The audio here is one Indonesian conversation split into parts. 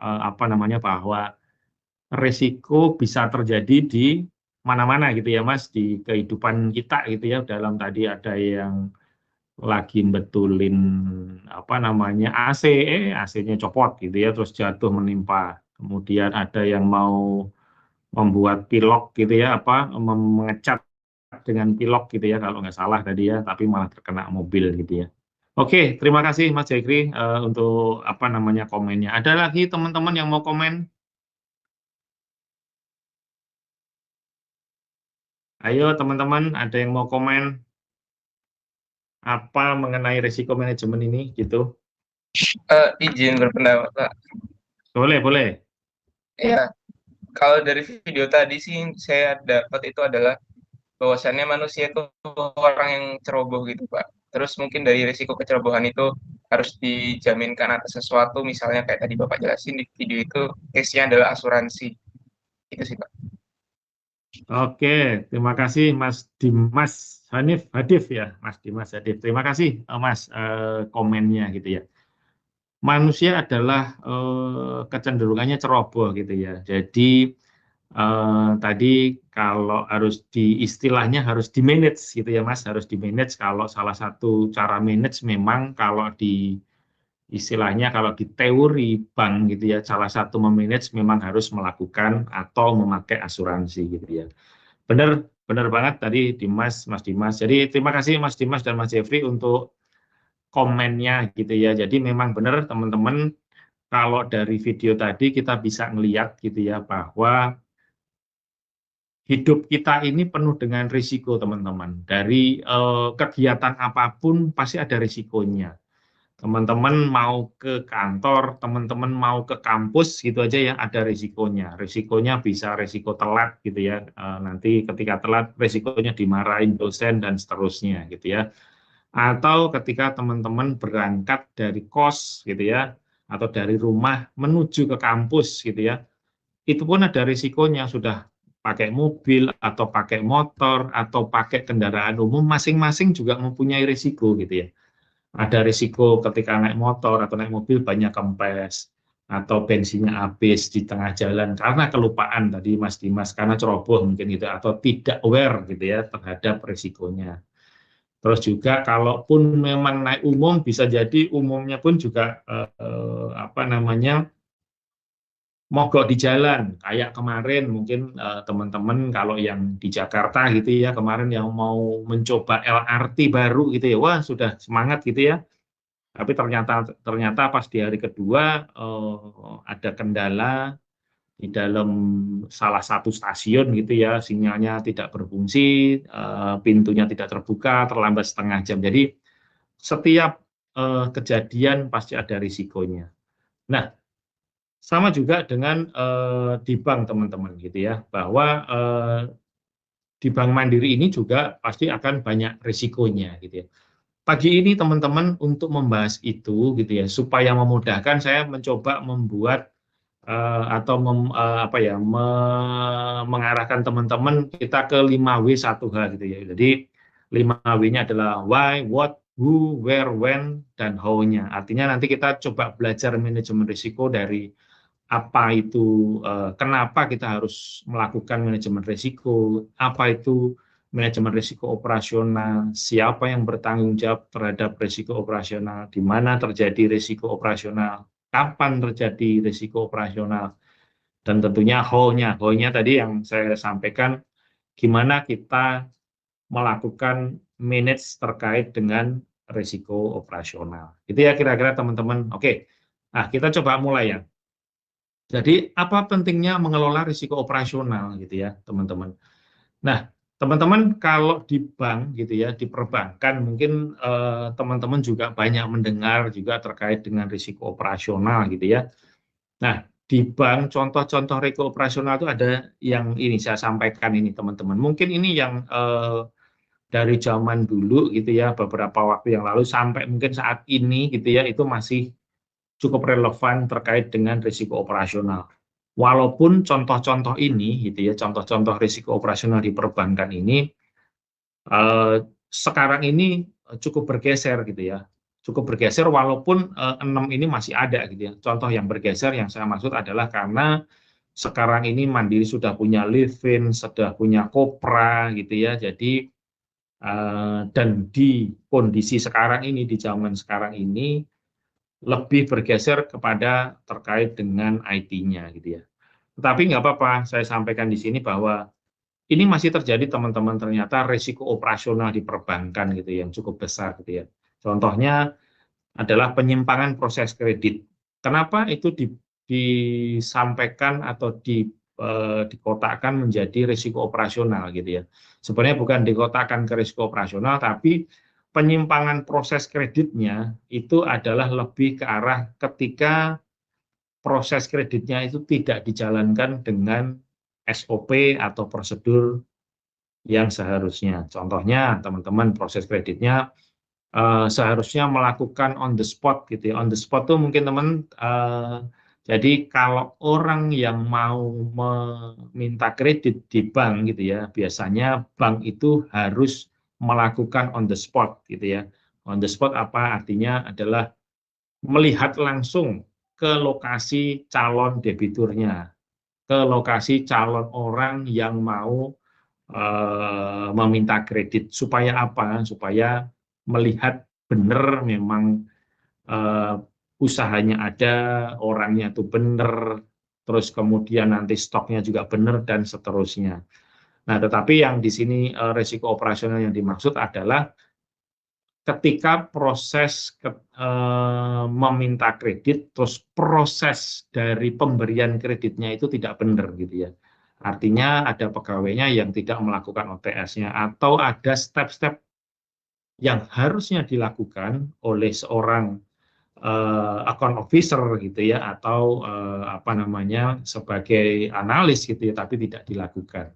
apa namanya, bahwa risiko bisa terjadi di mana-mana gitu ya Mas, di kehidupan kita gitu ya, dalam tadi ada yang lagi betulin apa namanya, AC, AC-nya copot gitu ya, terus jatuh menimpa. Kemudian ada yang mau membuat pilok gitu ya, apa, mengecat dengan pilok gitu ya, kalau nggak salah tadi ya, tapi malah terkena mobil gitu ya. Oke, terima kasih Mas Jekri untuk apa namanya komennya. Ada lagi teman-teman yang mau komen? Ayo teman-teman, ada yang mau komen apa mengenai risiko manajemen ini gitu? Izin berpendapat, Pak. Boleh, boleh. Ya, kalau dari video tadi sih saya dapat itu adalah bahwasannya manusia itu orang yang ceroboh gitu, Pak. Terus mungkin dari risiko kecerobohan itu harus dijaminkan atas sesuatu, misalnya kayak tadi Bapak jelasin di video itu, case-nya adalah asuransi. Itu sih, Pak. Oke, terima kasih Mas Dimas Hadif ya, Mas Dimas Hadif. Terima kasih Mas komennya gitu ya. Manusia adalah kecenderungannya ceroboh gitu ya. Jadi tadi kalau harus istilahnya harus di manage gitu ya Mas, harus di manage. Kalau salah satu cara manage memang kalau di istilahnya kalau di teori bank gitu ya, salah satu memanage memang harus melakukan atau memakai asuransi gitu ya. Benar, benar banget tadi Mas Dimas. Jadi terima kasih Mas Dimas dan Mas Jeffrey untuk komennya gitu ya. Jadi memang benar teman-teman, kalau dari video tadi kita bisa ngelihat gitu ya, bahwa hidup kita ini penuh dengan risiko teman-teman. Dari kegiatan apapun pasti ada risikonya. Teman-teman mau ke kantor, teman-teman mau ke kampus gitu aja ya, ada risikonya. Risikonya bisa risiko telat gitu ya. Nanti ketika telat risikonya dimarahin dosen dan seterusnya gitu ya. Atau ketika teman-teman berangkat dari kos gitu ya, atau dari rumah menuju ke kampus gitu ya, itu pun ada risikonya, sudah pakai mobil atau pakai motor atau pakai kendaraan umum, masing-masing juga mempunyai risiko gitu ya. Ada risiko ketika naik motor atau naik mobil banyak kempes, atau bensinnya habis di tengah jalan karena kelupaan tadi Mas Dimas, karena ceroboh mungkin gitu, atau tidak aware gitu ya terhadap risikonya. Terus juga kalaupun memang naik umum, bisa jadi umumnya pun juga apa namanya, mogok di jalan. Kayak kemarin mungkin teman-teman kalau yang di Jakarta gitu ya, kemarin yang mau mencoba LRT baru gitu ya, wah sudah semangat gitu ya. Tapi ternyata ternyata pas di hari kedua ada kendala di dalam salah satu stasiun gitu ya, sinyalnya tidak berfungsi, pintunya tidak terbuka, terlambat setengah jam. Jadi setiap kejadian pasti ada risikonya. Nah, sama juga dengan di bank teman-teman gitu ya, bahwa di Bank Mandiri ini juga pasti akan banyak risikonya gitu ya. Pagi ini teman-teman untuk membahas itu gitu ya, supaya memudahkan saya mencoba membuat atau apa ya, mengarahkan teman-teman kita ke 5W1H gitu ya. Jadi 5W-nya adalah why, what, who, where, when, dan how-nya. Artinya nanti kita coba belajar manajemen risiko dari apa itu, kenapa kita harus melakukan manajemen risiko, apa itu manajemen risiko operasional, siapa yang bertanggung jawab terhadap risiko operasional, di mana terjadi risiko operasional, kapan terjadi risiko operasional, dan tentunya how-nya. How-nya tadi yang saya sampaikan, gimana kita melakukan manage terkait dengan risiko operasional. Itu ya kira-kira teman-teman. Oke, nah kita coba mulai ya. Jadi apa pentingnya mengelola risiko operasional gitu ya teman-teman. Nah teman-teman kalau di bank gitu ya, di perbankan mungkin teman-teman juga banyak mendengar juga terkait dengan risiko operasional gitu ya. Nah di bank contoh-contoh risiko operasional itu ada yang ini saya sampaikan ini teman-teman. Mungkin ini yang dari zaman dulu gitu ya, beberapa waktu yang lalu sampai mungkin saat ini gitu ya, itu masih cukup relevan terkait dengan risiko operasional. Walaupun contoh-contoh ini, gitu ya, contoh-contoh risiko operasional di perbankan ini sekarang ini cukup bergeser gitu ya, cukup bergeser walaupun 6 ini masih ada gitu ya. Contoh yang bergeser yang saya maksud adalah karena sekarang ini Mandiri sudah punya Livin, sudah punya Kopra gitu ya. Jadi dan di kondisi sekarang ini, di zaman sekarang ini lebih bergeser kepada terkait dengan IT-nya gitu ya. Tetapi nggak apa-apa, saya sampaikan di sini bahwa ini masih terjadi teman-teman, ternyata risiko operasional di perbankan gitu yang cukup besar gitu ya. Contohnya adalah penyimpangan proses kredit. Kenapa itu disampaikan atau dikotakkan menjadi risiko operasional gitu ya. Sebenarnya bukan dikotakkan ke risiko operasional, tapi penyimpangan proses kreditnya itu adalah lebih ke arah ketika proses kreditnya itu tidak dijalankan dengan SOP atau prosedur yang seharusnya. Contohnya, teman-teman, proses kreditnya seharusnya melakukan on the spot gitu ya. On the spot tuh mungkin teman, jadi kalau orang yang mau meminta kredit di bank gitu ya, biasanya bank itu harus melakukan on the spot gitu ya. On the spot apa artinya adalah melihat langsung ke lokasi calon debiturnya, ke lokasi calon orang yang mau meminta kredit. Supaya apa? Supaya melihat benar memang usahanya ada, orangnya itu benar, terus kemudian nanti stoknya juga benar dan seterusnya. Nah, tetapi yang di sini risiko operasional yang dimaksud adalah ketika proses meminta kredit, terus proses dari pemberian kreditnya itu tidak benar gitu ya. Artinya ada pegawainya yang tidak melakukan OTS-nya, atau ada step-step yang harusnya dilakukan oleh seorang account officer gitu ya, atau apa namanya sebagai analis gitu ya, tapi tidak dilakukan.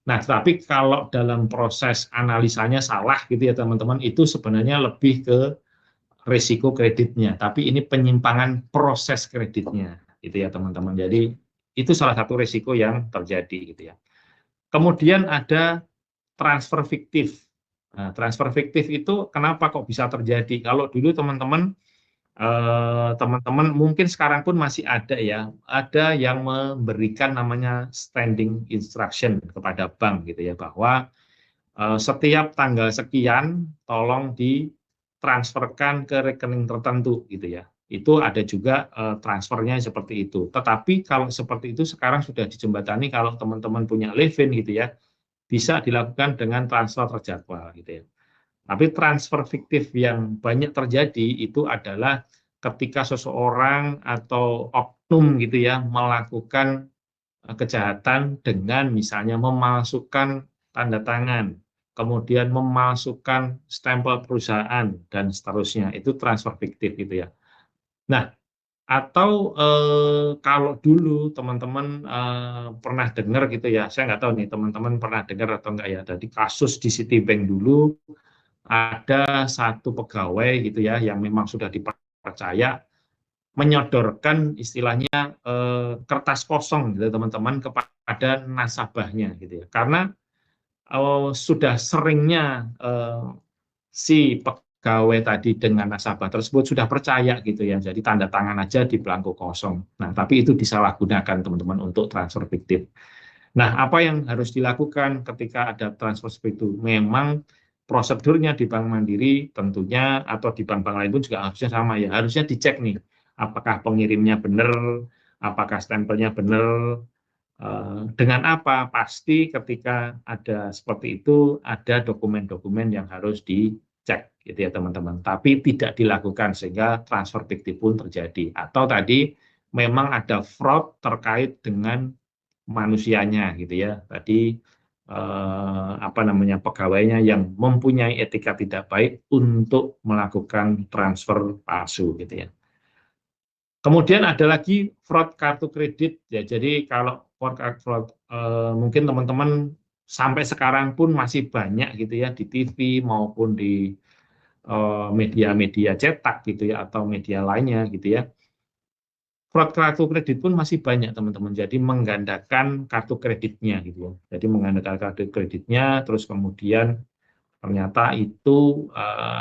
Nah, tapi kalau dalam proses analisanya salah gitu ya teman-teman, itu sebenarnya lebih ke risiko kreditnya, tapi ini penyimpangan proses kreditnya gitu ya teman-teman. Jadi itu salah satu risiko yang terjadi gitu ya. Kemudian ada transfer fiktif. Nah, transfer fiktif itu kenapa kok bisa terjadi? Kalau dulu teman-teman teman-teman mungkin sekarang pun masih ada ya, ada yang memberikan namanya standing instruction kepada bank gitu ya, bahwa setiap tanggal sekian tolong ditransferkan ke rekening tertentu gitu ya. Itu ada juga transfernya seperti itu. Tetapi kalau seperti itu sekarang sudah dijembatani, kalau teman-teman punya Levin gitu ya, bisa dilakukan dengan transfer terjadwal gitu ya. Tapi transfer fiktif yang banyak terjadi itu adalah ketika seseorang atau oknum gitu ya melakukan kejahatan dengan misalnya memalsukan tanda tangan, kemudian memalsukan stempel perusahaan dan seterusnya. Itu transfer fiktif gitu ya. Nah, atau kalau dulu teman-teman pernah dengar gitu ya, saya nggak tahu nih teman-teman pernah dengar atau enggak ya, tadi kasus di Citibank dulu ada satu pegawai gitu ya yang memang sudah dipercaya menyodorkan istilahnya kertas kosong gitu teman-teman kepada nasabahnya gitu ya, karena sudah seringnya si pegawai tadi dengan nasabah tersebut sudah percaya gitu ya, jadi tanda tangan aja di belangko kosong. Nah, tapi itu disalahgunakan teman-teman untuk transfer fiktif. Nah, apa yang harus dilakukan ketika ada transfer seperti itu? Memang prosedurnya di Bank Mandiri tentunya, atau di bank-bank lain pun juga harusnya sama ya, harusnya dicek nih, apakah pengirimnya benar, apakah stempelnya benar, dengan apa? Pasti ketika ada seperti itu, ada dokumen-dokumen yang harus dicek gitu ya teman-teman. Tapi tidak dilakukan sehingga transfer fiktif pun terjadi. Atau tadi memang ada fraud terkait dengan manusianya gitu ya. Tadi apa namanya pegawainya yang mempunyai etika tidak baik untuk melakukan transfer palsu gitu ya. Kemudian ada lagi fraud kartu kredit ya. Jadi kalau fraud mungkin teman-teman sampai sekarang pun masih banyak gitu ya di TV maupun di media-media cetak gitu ya, atau media lainnya gitu ya. Fraud kartu kredit pun masih banyak teman-teman. Jadi menggandakan kartu kreditnya gitu ya. Jadi menggandakan kartu kreditnya, terus kemudian ternyata itu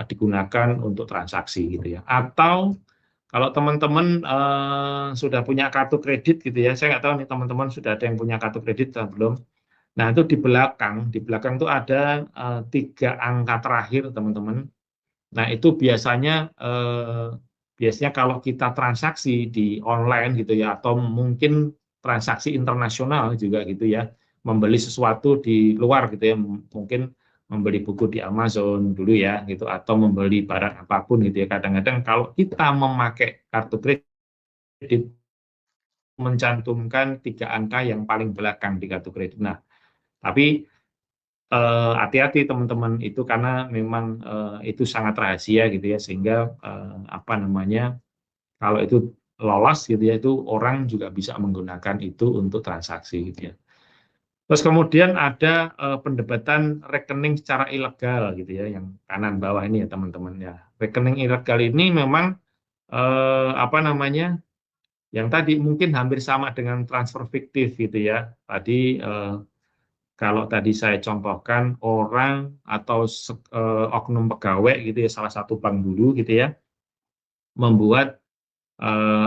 digunakan untuk transaksi gitu ya. Atau kalau teman-teman sudah punya kartu kredit gitu ya, saya nggak tahu nih teman-teman sudah ada yang punya kartu kredit atau belum. Nah itu di belakang tuh ada 3 angka terakhir teman-teman. Nah itu biasanya kalau kita transaksi di online gitu ya, atau mungkin transaksi internasional juga gitu ya, membeli sesuatu di luar gitu ya, mungkin membeli buku di Amazon dulu ya gitu, atau membeli barang apapun gitu ya. Kadang-kadang kalau kita memakai kartu kredit mencantumkan 3 angka yang paling belakang di kartu kredit. Nah, tapi hati-hati teman-teman itu karena memang itu sangat rahasia gitu ya, sehingga apa namanya, kalau itu lolos gitu ya, itu orang juga bisa menggunakan itu untuk transaksi gitu ya. Terus kemudian ada pendebatan rekening secara ilegal gitu ya, yang kanan bawah ini ya teman-teman ya. Rekening ilegal ini memang apa namanya, yang tadi mungkin hampir sama dengan transfer fiktif gitu ya. Tadi kalau tadi saya contohkan orang atau oknum pegawai gitu ya, salah satu bank dulu gitu ya, membuat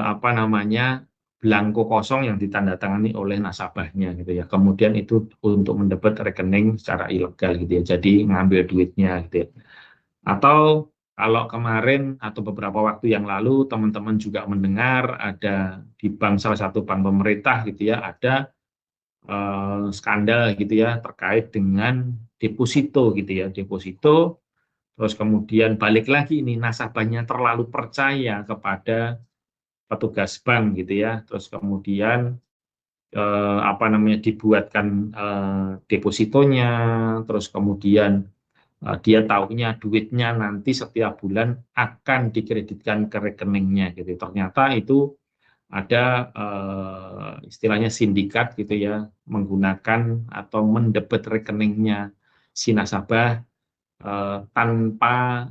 apa namanya, belangko kosong yang ditandatangani oleh nasabahnya gitu ya. Kemudian itu untuk mendapat rekening secara ilegal gitu ya. Jadi ngambil duitnya gitu ya. Atau kalau kemarin atau beberapa waktu yang lalu teman-teman juga mendengar ada di bank, salah satu bank pemerintah gitu ya, ada skandal gitu ya terkait dengan deposito gitu ya, deposito. Terus kemudian balik lagi ini, nasabahnya terlalu percaya kepada petugas bank gitu ya, terus kemudian apa namanya, dibuatkan depositonya, terus kemudian dia taunya duitnya nanti setiap bulan akan dikreditkan ke rekeningnya gitu. Ternyata itu ada istilahnya sindikat gitu ya, menggunakan atau mendebet rekeningnya si nasabah tanpa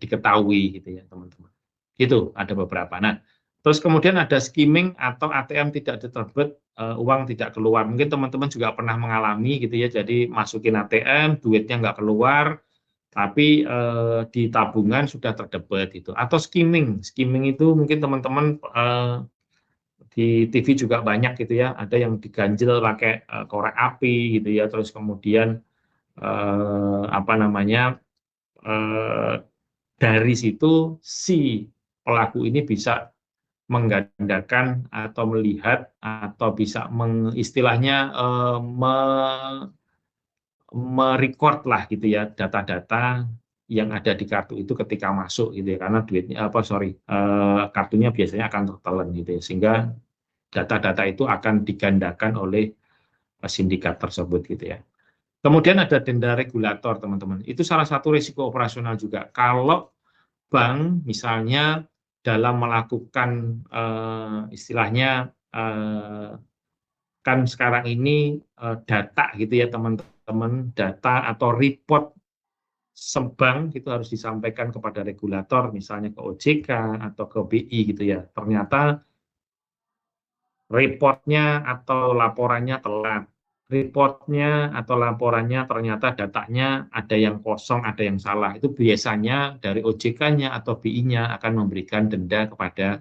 diketahui gitu ya teman-teman. Itu ada beberapa. Nah, terus kemudian ada skimming atau ATM tidak diterbit, uang tidak keluar. Mungkin teman-teman juga pernah mengalami gitu ya, jadi masukin ATM, duitnya nggak keluar, tapi di tabungan sudah terdebit itu. Atau skimming itu mungkin teman-teman di TV juga banyak gitu ya, ada yang diganjel pakai korek api gitu ya, terus kemudian apa namanya, eh, dari situ si pelaku ini bisa menggandakan atau melihat atau bisa istilahnya merecord lah gitu ya data-data yang ada di kartu itu ketika masuk gitu ya, karena duitnya apa sorry kartunya biasanya akan tertelan gitu ya, sehingga data-data itu akan digandakan oleh sindikat tersebut gitu ya. Kemudian ada denda regulator teman-teman, itu salah satu risiko operasional juga. Kalau bank misalnya dalam melakukan istilahnya kan sekarang ini data gitu ya teman-teman, data atau report bank itu harus disampaikan kepada regulator, misalnya ke OJK atau ke BI gitu ya. Ternyata reportnya atau laporannya telat, reportnya atau laporannya ternyata datanya ada yang kosong, ada yang salah. Itu biasanya dari OJK-nya atau BI-nya akan memberikan denda kepada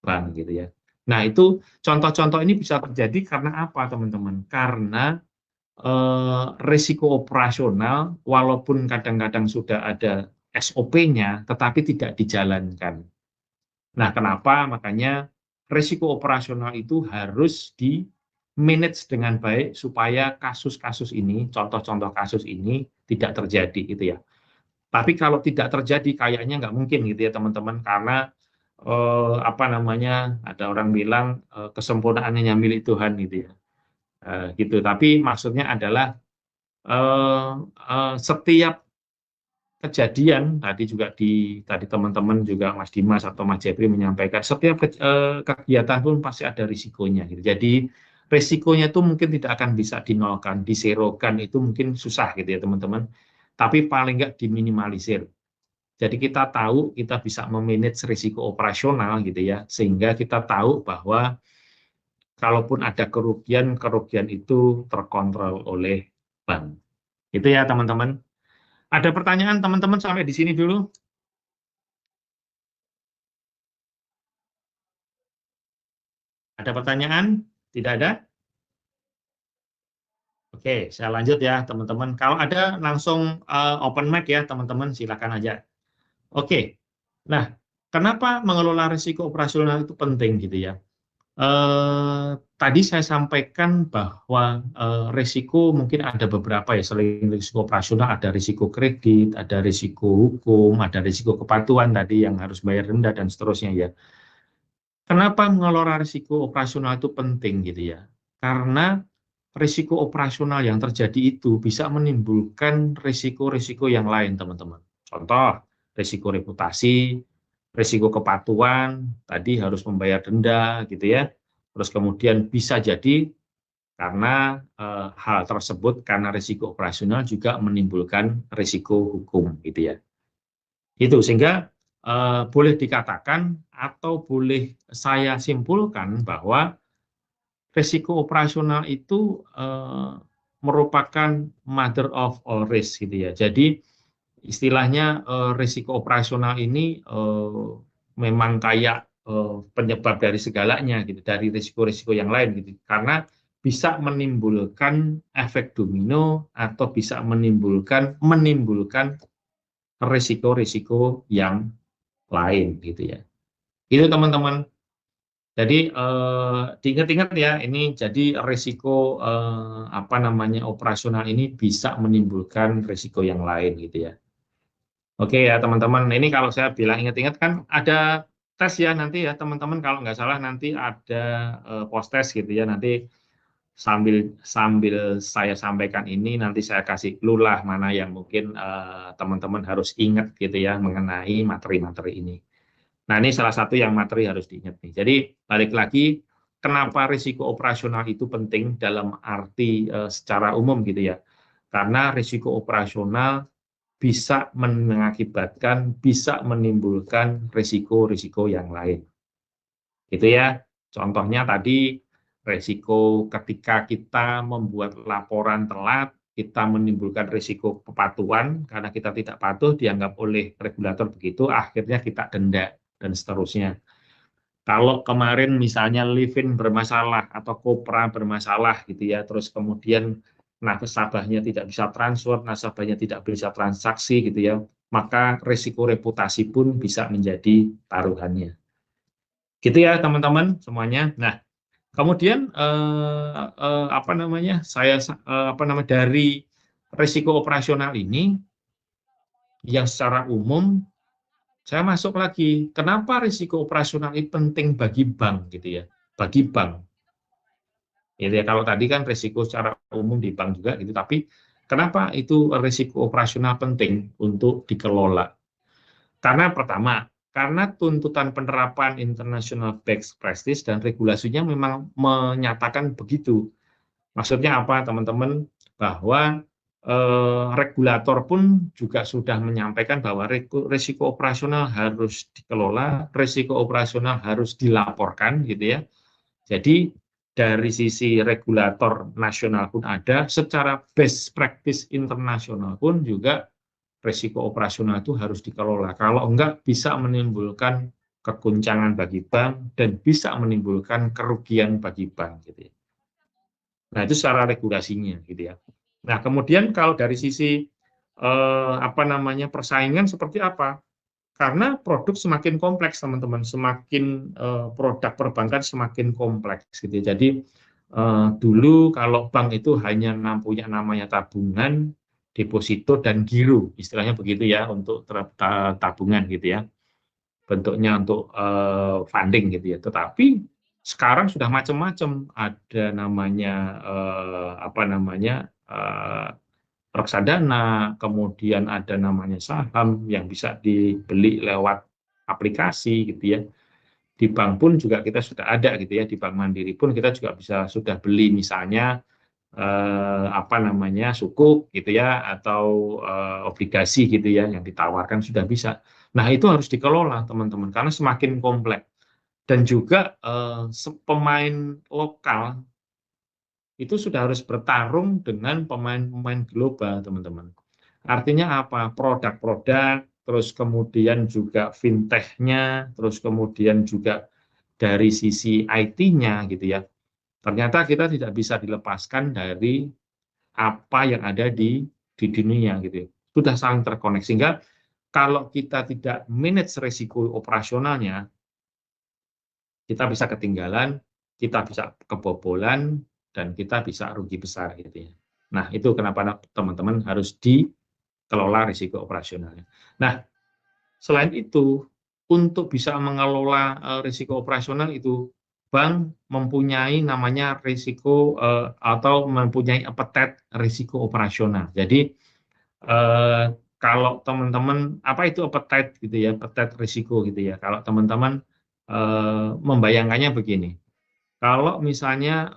bank gitu ya. Nah, itu contoh-contoh ini bisa terjadi karena apa, teman-teman? Karena risiko operasional walaupun kadang-kadang sudah ada SOP-nya tetapi tidak dijalankan. Nah, kenapa? Makanya risiko operasional itu harus di manage dengan baik supaya kasus-kasus ini, contoh-contoh kasus ini tidak terjadi gitu ya. Tapi kalau tidak terjadi kayaknya nggak mungkin gitu ya teman-teman, karena apa namanya, ada orang bilang kesempurnaannya milik Tuhan gitu ya. Gitu. Tapi maksudnya adalah setiap kejadian tadi juga tadi teman-teman juga Mas Dimas atau Mas Jepri menyampaikan setiap kegiatan pun pasti ada risikonya gitu. Jadi risikonya itu mungkin tidak akan bisa dinolkan, diserokan itu mungkin susah gitu ya teman-teman. Tapi paling nggak diminimalisir. Jadi kita tahu kita bisa memanage risiko operasional gitu ya, sehingga kita tahu bahwa kalaupun ada kerugian, kerugian itu terkontrol oleh bank. Itu ya teman-teman. Ada pertanyaan teman-teman sampai di sini dulu? Ada pertanyaan? Tidak ada? Oke, saya lanjut ya teman-teman. Kalau ada langsung open mic ya teman-teman, silakan aja. Oke, nah kenapa mengelola risiko operasional itu penting gitu ya? Tadi saya sampaikan bahwa risiko mungkin ada beberapa ya, selain risiko operasional ada risiko kredit, ada risiko hukum, ada risiko kepatuhan tadi yang harus bayar denda dan seterusnya ya. Kenapa mengelola risiko operasional itu penting gitu ya? Karena risiko operasional yang terjadi itu bisa menimbulkan risiko-risiko yang lain, teman-teman. Contoh, risiko reputasi, risiko kepatuhan, tadi harus membayar denda, gitu ya. Terus kemudian bisa jadi karena hal tersebut, karena risiko operasional juga menimbulkan risiko hukum, gitu ya. Itu sehingga boleh dikatakan atau boleh saya simpulkan bahwa risiko operasional itu merupakan mother of all risk gitu ya. Jadi istilahnya risiko operasional ini memang kayak penyebab dari segalanya gitu, dari risiko-risiko yang lain gitu. Karena bisa menimbulkan efek domino atau bisa menimbulkan risiko-risiko yang lain gitu ya. Itu teman-teman. Jadi diingat-ingat ya, ini jadi risiko apa namanya operasional ini bisa menimbulkan risiko yang lain gitu ya. Oke ya teman-teman, ini kalau saya bilang ingat-ingat kan ada tes ya nanti ya teman-teman, kalau nggak salah nanti ada post test gitu ya, nanti sambil sambil saya sampaikan ini nanti saya kasih clue lah mana yang mungkin teman-teman harus ingat gitu ya mengenai materi-materi ini. Nah, ini salah satu yang materi harus diingat nih. Jadi, balik lagi, kenapa risiko operasional itu penting dalam arti secara umum gitu ya. Karena risiko operasional bisa mengakibatkan, bisa menimbulkan risiko-risiko yang lain. Gitu ya. Contohnya tadi, risiko ketika kita membuat laporan telat, kita menimbulkan risiko kepatuhan, karena kita tidak patuh, dianggap oleh regulator begitu, akhirnya kita denda, dan seterusnya. Kalau kemarin misalnya Livin bermasalah atau Kopra bermasalah gitu ya, terus kemudian nasabahnya tidak bisa transfer, nasabahnya tidak bisa transaksi gitu ya, maka risiko reputasi pun bisa menjadi taruhannya. Gitu ya teman-teman semuanya. Nah, kemudian apa namanya? Apa namanya dari risiko operasional ini yang secara umum saya masuk lagi, kenapa risiko operasional ini penting bagi bank gitu ya, bagi bank. Gitu ya, kalau tadi kan risiko secara umum di bank juga gitu, tapi kenapa itu risiko operasional penting untuk dikelola? Karena pertama, karena tuntutan penerapan international best practice dan regulasinya memang menyatakan begitu. Maksudnya apa, teman-teman? Bahwa regulator pun juga sudah menyampaikan bahwa risiko operasional harus dikelola, risiko operasional harus dilaporkan, gitu ya. Jadi dari sisi regulator nasional pun ada, secara best practice internasional pun juga risiko operasional itu harus dikelola. Kalau enggak bisa menimbulkan keguncangan bagi bank dan bisa menimbulkan kerugian bagi bank, gitu ya. Nah, itu secara regulasinya gitu ya. Nah, kemudian kalau dari sisi apa namanya persaingan seperti apa? Karena produk semakin kompleks, teman-teman, semakin produk perbankan semakin kompleks gitu ya. Jadi dulu kalau bank itu hanya punya namanya tabungan, deposito dan giro, istilahnya begitu ya untuk tabungan gitu ya. Bentuknya untuk funding gitu ya. Tetapi sekarang sudah macam-macam, ada namanya apa namanya reksadana, kemudian ada namanya saham yang bisa dibeli lewat aplikasi gitu ya. Di bank pun juga kita sudah ada gitu ya, di Bank Mandiri pun kita juga bisa sudah beli misalnya apa namanya sukuk gitu ya atau obligasi gitu ya yang ditawarkan sudah bisa. Nah, itu harus dikelola teman-teman karena semakin kompleks dan juga pemain lokal itu sudah harus bertarung dengan pemain-pemain global teman-teman. Artinya apa? Produk-produk, terus kemudian juga fintech-nya, terus kemudian juga dari sisi IT-nya gitu ya. Ternyata kita tidak bisa dilepaskan dari apa yang ada di dunia gitu ya. Sudah saling terkoneksi. Sehingga kalau kita tidak manage resiko operasionalnya, kita bisa ketinggalan, kita bisa kebobolan, dan kita bisa rugi besar gitu ya. Nah, itu kenapa teman-teman harus dikelola risiko operasionalnya. Nah, selain itu, untuk bisa mengelola risiko operasional itu, bank mempunyai namanya risiko atau mempunyai appetite risiko operasional. Jadi, kalau teman-teman, apa itu appetite gitu ya, appetite risiko gitu ya. Kalau teman-teman membayangkannya begini, kalau misalnya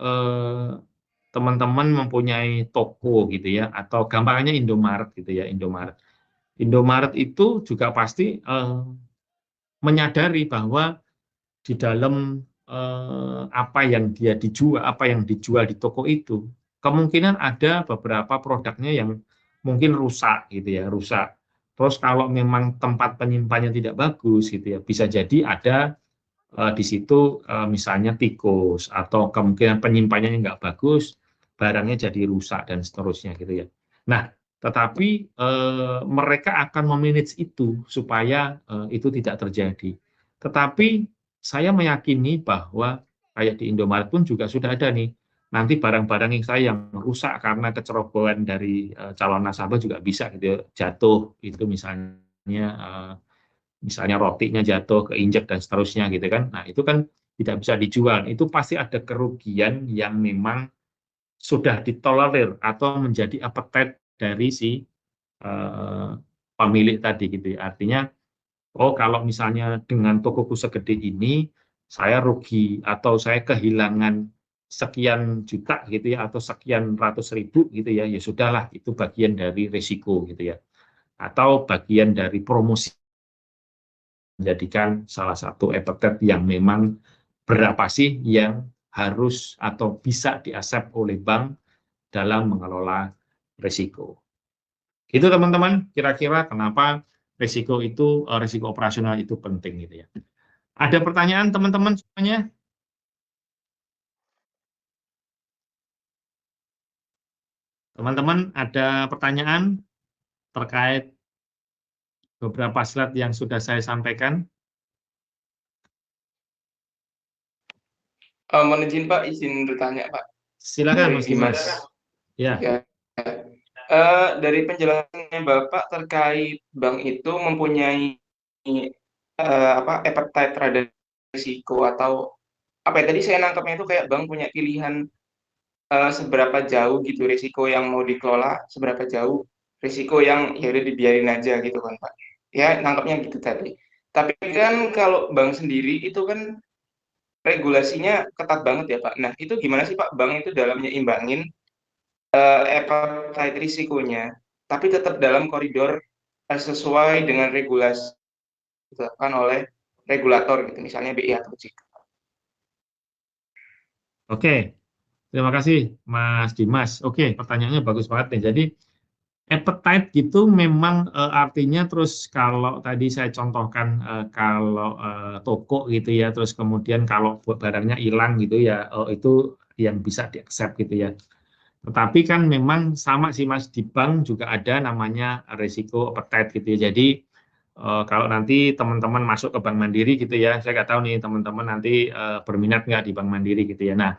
teman-teman mempunyai toko gitu ya, atau gampangnya Indomaret gitu ya, Indomaret. Indomaret itu juga pasti menyadari bahwa di dalam apa yang dijual di toko itu, kemungkinan ada beberapa produknya yang mungkin rusak gitu ya, rusak. Terus kalau memang tempat penyimpanannya tidak bagus gitu ya, bisa jadi ada di situ misalnya tikus atau kemungkinan penyimpanannya nggak bagus, barangnya jadi rusak dan seterusnya gitu ya. Nah, tetapi mereka akan memanage itu supaya itu tidak terjadi. Tetapi saya meyakini bahwa kayak di Indomaret pun juga sudah ada nih. Nanti barang-barang yang saya yang rusak karena kecerobohan dari calon nasabah juga bisa gitu ya, jatuh itu misalnya rotinya jatuh, keinjek dan seterusnya gitu kan. Nah, itu kan tidak bisa dijual. Itu pasti ada kerugian yang memang sudah ditolerir atau menjadi appetite dari si eh, pemilik tadi gitu ya. Artinya, oh kalau misalnya dengan tokoku segede ini, saya rugi atau saya kehilangan sekian juta gitu ya, atau sekian ratus ribu gitu ya, ya sudahlah, itu bagian dari risiko gitu ya. Atau bagian dari promosi, menjadikan salah satu epitetet yang memang berapa sih yang harus atau bisa diasep oleh bank dalam mengelola risiko. Itu teman-teman, kira-kira kenapa risiko operasional itu penting gitu ya. Ada pertanyaan teman-teman semuanya? Teman-teman ada pertanyaan terkait beberapa slide yang sudah saya sampaikan? Mohon izin Pak, izin bertanya Pak Silakan dari Mas Dimas. Dimas. Ya. Ya. Dari penjelasannya Bapak terkait bank itu mempunyai appetite terhadap risiko atau apa ya, tadi saya nangkapnya itu kayak bank punya pilihan seberapa jauh gitu risiko yang mau dikelola, seberapa jauh risiko yang ya udah dibiarin aja gitu kan Pak. Ya nangkapnya gitu tadi. Tapi kan kalau bank sendiri itu kan regulasinya ketat banget ya Pak. Nah itu gimana sih Pak bank itu dalamnya imbangin appetite risikonya, tapi tetap dalam koridor sesuai dengan regulasi ditetapkan oleh regulator gitu, misalnya BI atau OJK. Oke, terima kasih Mas Dimas. Oke, pertanyaannya bagus banget nih. Jadi appetite gitu memang artinya, terus kalau tadi saya contohkan kalau toko gitu ya, terus kemudian kalau barangnya hilang gitu ya, itu yang bisa di-accept gitu ya. Tetapi kan memang sama sih Mas, di bank juga ada namanya resiko appetite gitu ya. Jadi kalau nanti teman-teman masuk ke Bank Mandiri gitu ya, saya nggak tahu nih teman-teman nanti berminat nggak di Bank Mandiri gitu ya. Nah,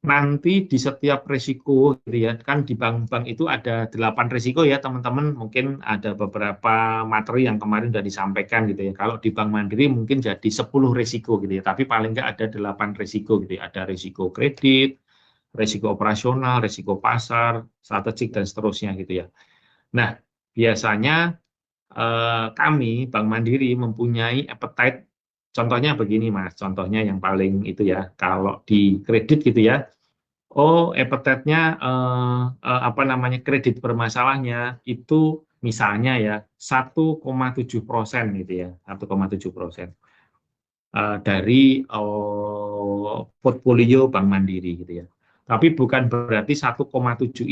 nanti di setiap risiko gitu ya, kan di bank-bank itu ada 8 risiko ya teman-teman, mungkin ada beberapa materi yang kemarin sudah disampaikan gitu ya. Kalau di Bank Mandiri mungkin jadi 10 risiko gitu ya, tapi paling nggak ada 8 risiko gitu ya. Ada risiko kredit, risiko operasional, risiko pasar, strategik dan seterusnya gitu ya. Nah, biasanya kami Bank Mandiri mempunyai appetite, contohnya begini Mas, contohnya yang paling itu ya, kalau di kredit gitu ya. Oh, appetite-nya apa namanya, kredit bermasalahnya itu misalnya ya 1,7% gitu ya, 1,7% dari portfolio Bank Mandiri gitu ya. Tapi bukan berarti 1,7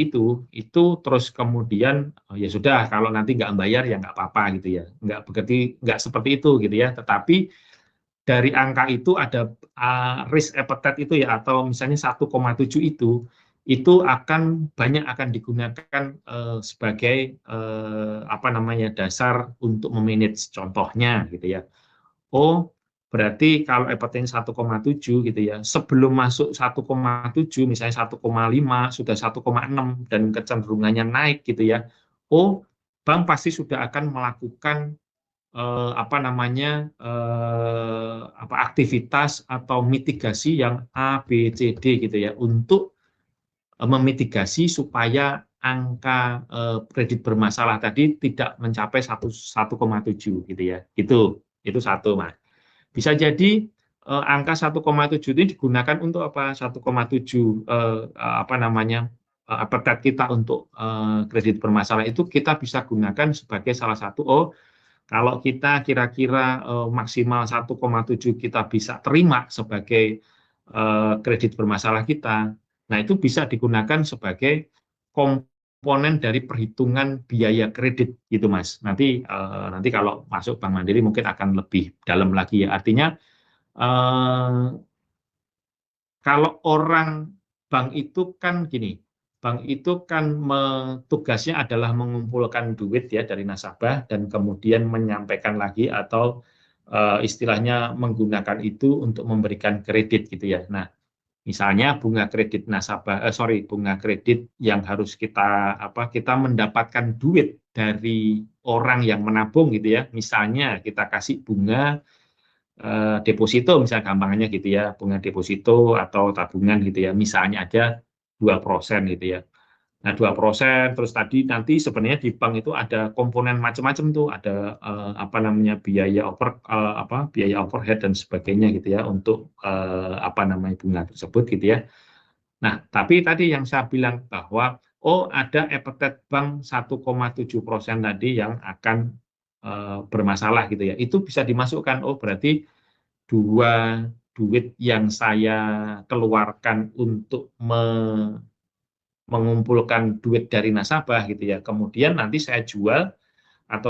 itu terus kemudian oh ya sudah kalau nanti nggak bayar ya nggak apa-apa gitu ya. Nggak seperti itu gitu ya. Tetapi dari angka itu ada risk appetite itu ya atau misalnya 1,7 itu akan digunakan sebagai apa namanya dasar untuk memanage contohnya gitu ya. Oh, berarti kalau appetite 1,7 gitu ya, sebelum masuk 1,7 misalnya 1,5 sudah 1,6 dan kecenderungannya naik gitu ya. Oh, bank pasti sudah akan melakukan apa namanya aktivitas atau mitigasi yang A, B, C, D gitu ya untuk memitigasi supaya angka kredit bermasalah tadi tidak mencapai 1,7 gitu ya. Itu satu, Mas. Bisa jadi angka 1,7 ini digunakan untuk apa? 1,7 apa namanya appetite kita untuk kredit bermasalah itu kita bisa gunakan sebagai salah satu kalau kita kira-kira maksimal 1,7 kita bisa terima sebagai kredit bermasalah kita, nah itu bisa digunakan sebagai komponen dari perhitungan biaya kredit gitu Mas. Nanti kalau masuk Bank Mandiri mungkin akan lebih dalam lagi ya. Artinya kalau orang bank itu kan gini, bank itu kan tugasnya adalah mengumpulkan duit ya dari nasabah dan kemudian menyampaikan lagi atau istilahnya menggunakan itu untuk memberikan kredit gitu ya. Nah, misalnya bunga kredit nasabah, bunga kredit yang harus kita mendapatkan duit dari orang yang menabung gitu ya. Misalnya kita kasih bunga deposito misalnya gampangannya gitu ya, bunga deposito atau tabungan gitu ya, misalnya ada 2% gitu ya. Nah, 2% terus tadi nanti sebenarnya di bank itu ada komponen macam-macam tuh, ada apa namanya biaya overhead dan sebagainya gitu ya untuk apa namanya bunga tersebut gitu ya. Nah, tapi tadi yang saya bilang bahwa ada appetite bank 1,7% tadi yang akan bermasalah gitu ya. Itu bisa dimasukkan. Berarti duit yang saya keluarkan untuk mengumpulkan duit dari nasabah gitu ya. Kemudian nanti saya jual atau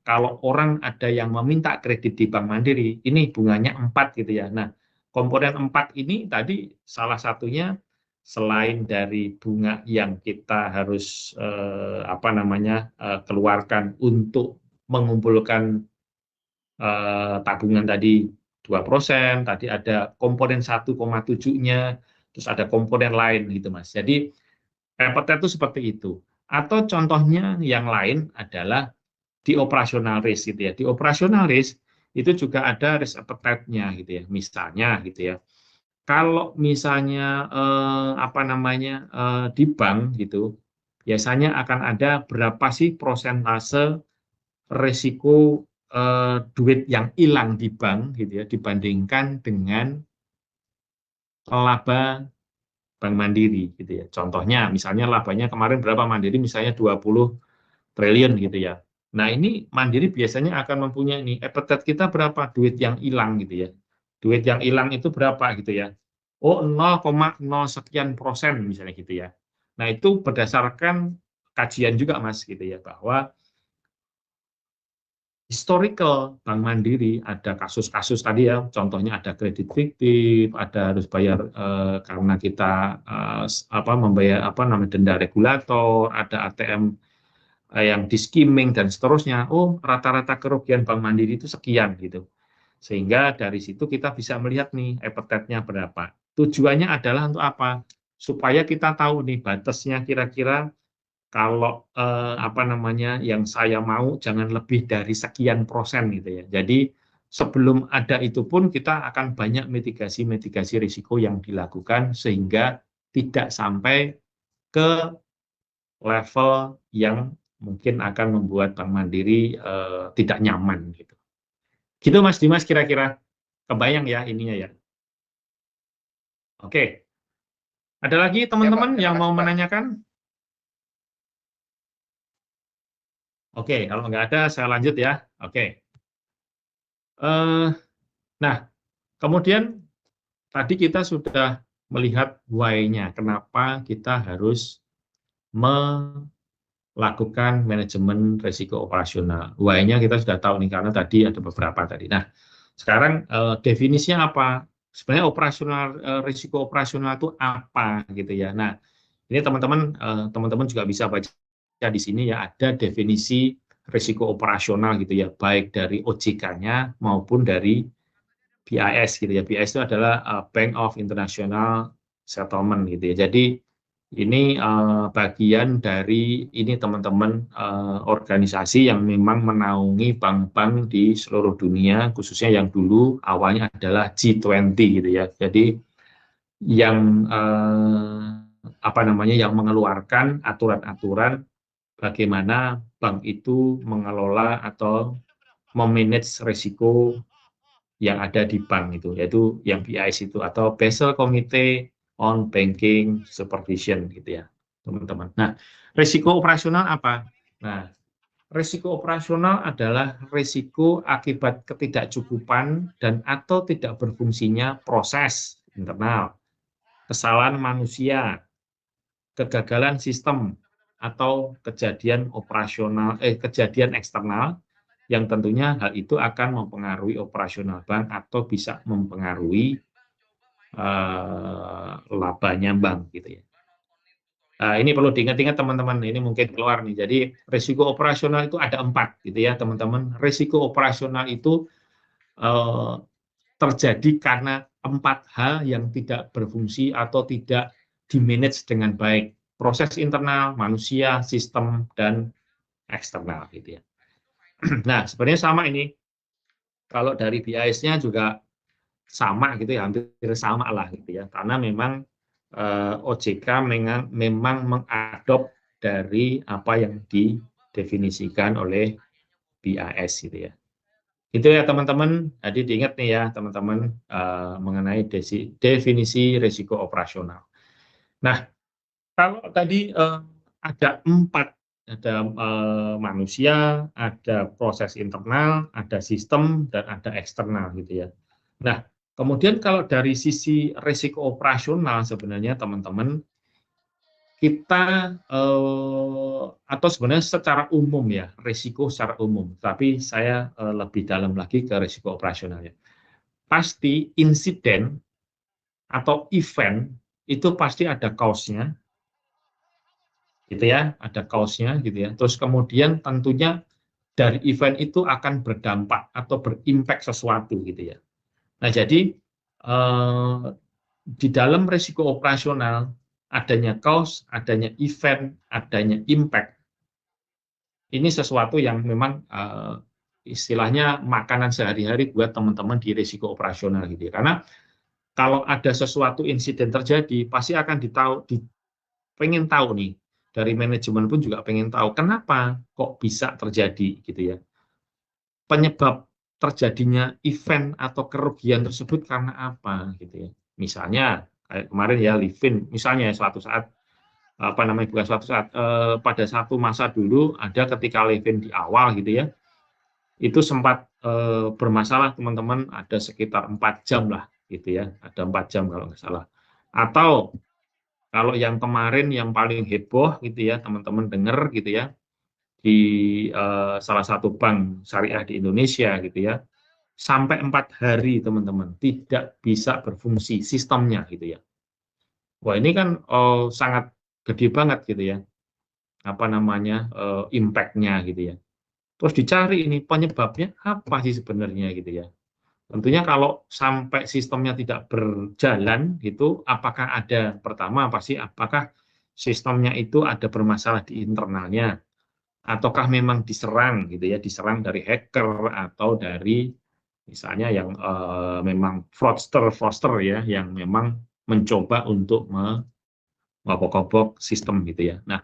kalau orang ada yang meminta kredit di Bank Mandiri, ini bunganya 4 gitu ya. Nah, komponen 4 ini tadi salah satunya selain dari bunga yang kita harus apa namanya keluarkan untuk mengumpulkan tabungan tadi 2%, tadi ada komponen 1,7-nya, terus ada komponen lain gitu Mas. Jadi appetite itu seperti itu. Atau contohnya yang lain adalah di operasional risk gitu ya. Di operasional risk itu juga ada risk appetite-nya gitu ya. Misalnya gitu ya. Kalau misalnya apa namanya di bank gitu, biasanya akan ada berapa sih persentase risiko duit yang hilang di bank gitu ya dibandingkan dengan laba Bank Mandiri gitu ya. Contohnya misalnya labanya kemarin berapa Mandiri misalnya 20 triliun gitu ya. Nah, ini Mandiri biasanya akan mempunyai ini appetite kita berapa duit yang hilang gitu ya. Duit yang hilang itu berapa gitu ya. 0,0 sekian persen misalnya gitu ya. Nah, itu berdasarkan kajian juga Mas gitu ya bahwa historical Bank Mandiri ada kasus-kasus tadi ya, contohnya ada kredit fiktif, ada harus bayar karena kita membayar denda regulator, ada ATM yang di skimming dan seterusnya. Rata-rata kerugian Bank Mandiri itu sekian gitu. Sehingga dari situ kita bisa melihat nih appetite-nya berapa. Tujuannya adalah untuk apa? Supaya kita tahu nih batasnya kira-kira kalau apa namanya yang saya mau jangan lebih dari sekian persen gitu ya. Jadi sebelum ada itu pun kita akan banyak mitigasi risiko yang dilakukan sehingga tidak sampai ke level yang mungkin akan membuat Bank Mandiri tidak nyaman gitu. Gitu Mas Dimas kira-kira kebayang ya ininya ya. Oke, ada lagi Ya Pak, teman-teman terima yang mau kasih Pak. menanyakan? Oke, kalau nggak ada saya lanjut ya. Oke. Eh, nah, kemudian tadi kita sudah melihat why-nya, kenapa kita harus melakukan manajemen risiko operasional. Why-nya kita sudah tahu nih, karena tadi ada beberapa tadi. Nah, sekarang definisinya apa? Sebenarnya risiko operasional itu apa gitu ya. Nah, ini teman-teman juga bisa baca di sini ya, ada definisi risiko operasional gitu ya, baik dari OJK-nya maupun dari BIS gitu ya. BIS itu adalah Bank of International Settlement gitu ya. Jadi ini bagian dari ini teman-teman organisasi yang memang menaungi bank-bank di seluruh dunia, khususnya yang dulu awalnya adalah G20 gitu ya. Jadi yang apa namanya, yang mengeluarkan aturan-aturan bagaimana bank itu mengelola atau memanage risiko yang ada di bank itu, yaitu yang BIS itu, atau Basel Committee on Banking Supervision gitu ya, teman-teman. Nah, risiko operasional apa? Nah, risiko operasional adalah risiko akibat ketidakcukupan dan atau tidak berfungsinya proses internal, kesalahan manusia, kegagalan sistem, atau kejadian eksternal yang tentunya hal itu akan mempengaruhi operasional bank atau bisa mempengaruhi labanya bank gitu ya. Nah, ini perlu diingat-ingat teman-teman, ini mungkin keluar nih. Jadi risiko operasional itu ada 4 gitu ya teman-teman. Risiko operasional itu terjadi karena 4 hal yang tidak berfungsi atau tidak dimanage dengan baik. Proses internal, manusia, sistem, dan eksternal gitu ya. Nah, sebenarnya sama ini. Kalau dari BIS-nya juga sama gitu ya, hampir sama lah gitu ya. Karena memang OJK memang mengadop dari apa yang didefinisikan oleh BIS gitu ya. Itu ya teman-teman, jadi diingat nih ya teman-teman mengenai definisi risiko operasional. Nah, kalau tadi ada 4, ada manusia, ada proses internal, ada sistem, dan ada eksternal gitu ya. Nah, kemudian kalau dari sisi risiko operasional sebenarnya teman-teman, kita atau sebenarnya secara umum ya, risiko secara umum, tapi saya lebih dalam lagi ke risiko operasionalnya. Pasti insiden atau event itu pasti ada cause-nya, gitu ya, ada cause-nya gitu ya. Terus kemudian tentunya dari event itu akan berdampak atau berimpact sesuatu gitu ya. Nah, jadi di dalam risiko operasional adanya cause, adanya event, adanya impact. Ini sesuatu yang memang istilahnya makanan sehari-hari buat teman-teman di risiko operasional gitu ya. Karena kalau ada sesuatu insiden terjadi, pasti akan pengen tahu nih, dari manajemen pun juga pengen tahu kenapa kok bisa terjadi gitu ya. Penyebab terjadinya event atau kerugian tersebut karena apa gitu ya. Misalnya kayak kemarin ya Livin, misalnya suatu saat apa namanya, bukan suatu saat, pada satu masa dulu ada ketika Livin di awal gitu ya, itu sempat bermasalah teman-teman, ada sekitar 4 jam lah gitu ya, ada 4 jam kalau nggak salah. Atau kalau yang kemarin yang paling heboh gitu ya, teman-teman dengar gitu ya, di salah satu bank syariah di Indonesia gitu ya, sampai 4 hari teman-teman tidak bisa berfungsi sistemnya gitu ya. Wah, ini kan sangat gede banget gitu ya, apa namanya, impact-nya gitu ya. Terus dicari ini penyebabnya apa sih sebenarnya gitu ya. Tentunya kalau sampai sistemnya tidak berjalan gitu, apakah ada, pertama pasti apakah sistemnya itu ada bermasalah di internalnya, ataukah memang diserang gitu ya, diserang dari hacker atau dari misalnya yang memang fraudster ya, yang memang mencoba untuk mengobok-obok sistem gitu ya. Nah,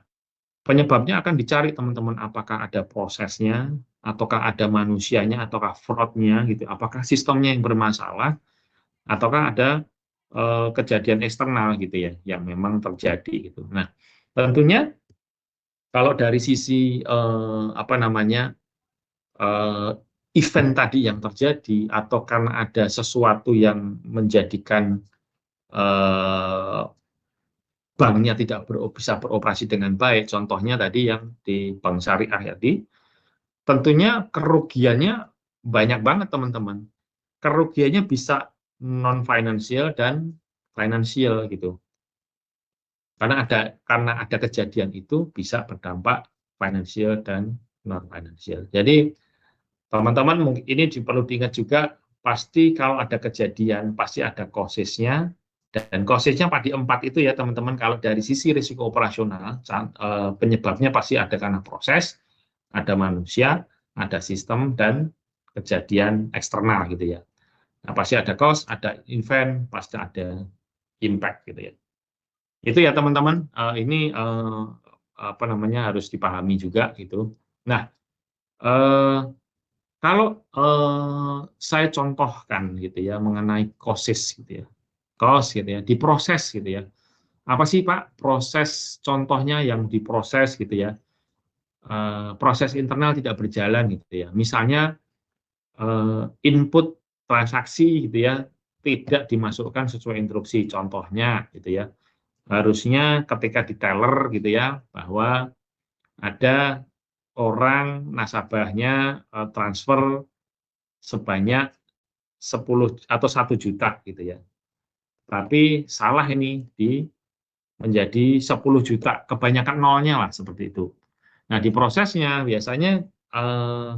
penyebabnya akan dicari teman-teman, apakah ada prosesnya, ataukah ada manusianya, ataukah fraud-nya gitu, apakah sistemnya yang bermasalah, ataukah ada kejadian eksternal gitu ya, yang memang terjadi gitu. Nah, tentunya kalau dari sisi apa namanya, event tadi yang terjadi, atau karena ada sesuatu yang menjadikan banknya tidak bisa beroperasi dengan baik, contohnya tadi yang di bank syariah tadi, tentunya kerugiannya banyak banget teman-teman. Kerugiannya bisa non financial dan financial gitu. Karena ada kejadian itu bisa berdampak financial dan non financial. Jadi teman-teman mungkin ini perlu diingat juga, pasti kalau ada kejadian pasti ada causes-nya, dan causes-nya pada 4 itu ya teman-teman. Kalau dari sisi risiko operasional, penyebabnya pasti ada karena proses, ada manusia, ada sistem, dan kejadian eksternal gitu ya. Nah, pasti ada cause, ada event, pasti ada impact gitu ya. Itu ya teman-teman, ini apa namanya harus dipahami juga gitu. Nah, kalau saya contohkan gitu ya mengenai causes gitu ya, cause gitu ya, diproses gitu ya. Apa sih Pak proses contohnya yang diproses gitu ya? Proses internal tidak berjalan gitu ya. Misalnya input transaksi gitu ya tidak dimasukkan sesuai instruksi. Contohnya gitu ya. Harusnya ketika di teller gitu ya bahwa ada orang nasabahnya transfer sebanyak 10 atau 1 juta gitu ya. Tapi salah ini menjadi 10 juta, kebanyakan nolnya lah seperti itu. Nah, di prosesnya biasanya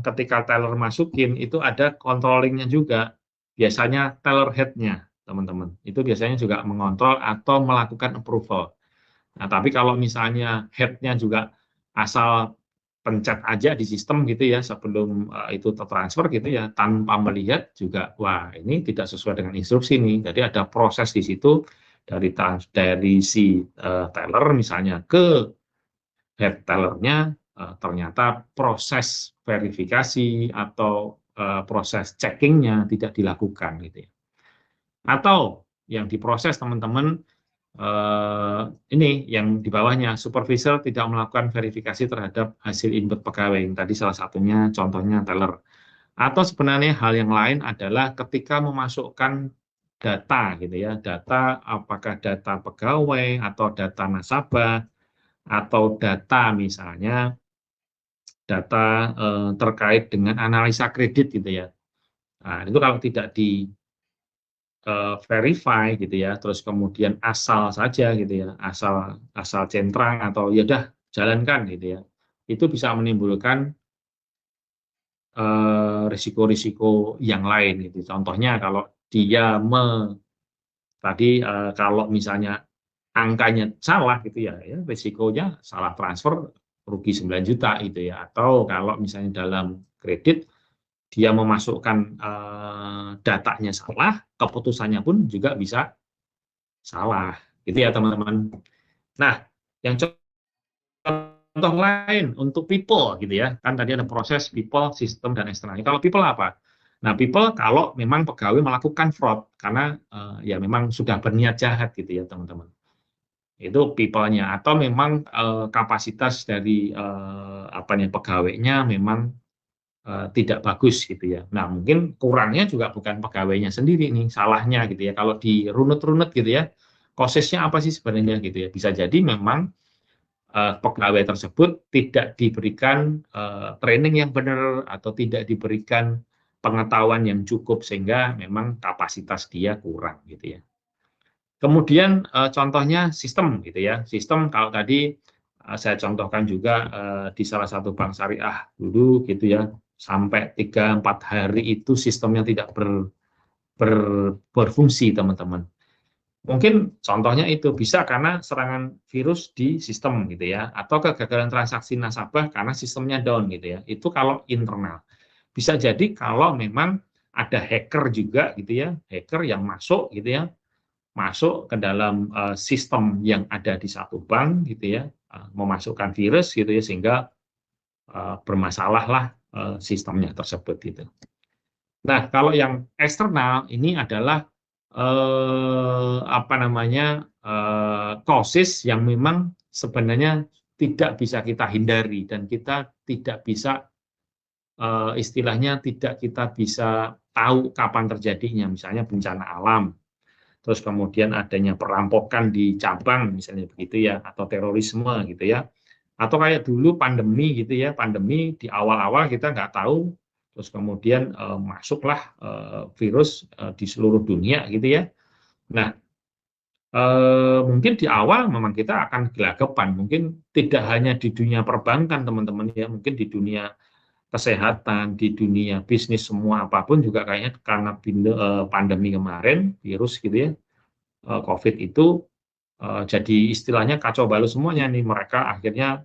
ketika teller masukin itu ada controllingnya juga. Biasanya teller head-nya, teman-teman. Itu biasanya juga mengontrol atau melakukan approval. Nah, tapi kalau misalnya head-nya juga asal pencet aja di sistem gitu ya sebelum itu tertransfer gitu ya tanpa melihat juga, wah ini tidak sesuai dengan instruksi nih. Jadi ada proses di situ dari si teller misalnya ke head tellernya, ternyata proses verifikasi atau proses checkingnya tidak dilakukan gitu ya. Atau yang diproses teman-teman ini yang di bawahnya, supervisor tidak melakukan verifikasi terhadap hasil input pegawai. Tadi salah satunya contohnya teller. Atau sebenarnya hal yang lain adalah ketika memasukkan data gitu ya, data apakah data pegawai atau data nasabah atau data misalnya data terkait dengan analisa kredit gitu ya. Nah, itu kalau tidak di verify gitu ya, terus kemudian asal saja gitu ya, asal centrang atau ya udah jalankan gitu ya, itu bisa menimbulkan risiko-risiko yang lain gitu. Contohnya kalau dia tadi kalau misalnya angkanya salah gitu ya, ya risikonya salah transfer rugi 9 juta itu ya. Atau kalau misalnya dalam kredit dia memasukkan datanya salah, keputusannya pun juga bisa salah. Gitu ya teman-teman. Nah, yang contoh lain untuk people gitu ya. Kan tadi ada proses people, sistem dan eksternal. Kalau people apa? Nah, people kalau memang pegawai melakukan fraud karena ya memang sudah berniat jahat gitu ya, teman-teman. Itu people-nya atau memang kapasitas dari apa nih pegawainya memang tidak bagus gitu ya. Nah, mungkin kurangnya juga bukan pegawainya sendiri nih, salahnya gitu ya. Kalau dirunut-runut gitu ya, prosesnya apa sih sebenarnya gitu ya. Bisa jadi memang pegawai tersebut tidak diberikan training yang benar atau tidak diberikan pengetahuan yang cukup sehingga memang kapasitas dia kurang gitu ya. Kemudian contohnya sistem gitu ya. Sistem kalau tadi saya contohkan juga di salah satu bank syariah dulu gitu ya, sampai 3-4 hari itu sistemnya tidak berfungsi teman-teman. Mungkin contohnya itu bisa karena serangan virus di sistem gitu ya, atau kegagalan transaksi nasabah karena sistemnya down gitu ya. Itu kalau internal. Bisa jadi kalau memang ada hacker juga gitu ya, hacker yang masuk gitu ya, masuk ke dalam sistem yang ada di satu bank gitu ya, memasukkan virus gitu ya sehingga bermasalahlah sistemnya tersebut gitu. Nah, kalau yang eksternal ini adalah apa namanya causes yang memang sebenarnya tidak bisa kita hindari dan kita tidak bisa istilahnya tidak kita bisa tahu kapan terjadinya, misalnya bencana alam terus kemudian adanya perampokan di cabang misalnya begitu ya, atau terorisme gitu ya, atau kayak dulu pandemi gitu ya, pandemi di awal-awal kita nggak tahu, terus kemudian masuklah virus di seluruh dunia gitu ya. Nah, mungkin di awal memang kita akan gelagapan, mungkin tidak hanya di dunia perbankan teman-teman ya, mungkin di dunia kesehatan, di dunia bisnis, semua apapun juga kayaknya karena pandemi kemarin, virus gitu ya, COVID itu jadi istilahnya kacau balau semuanya nih, mereka akhirnya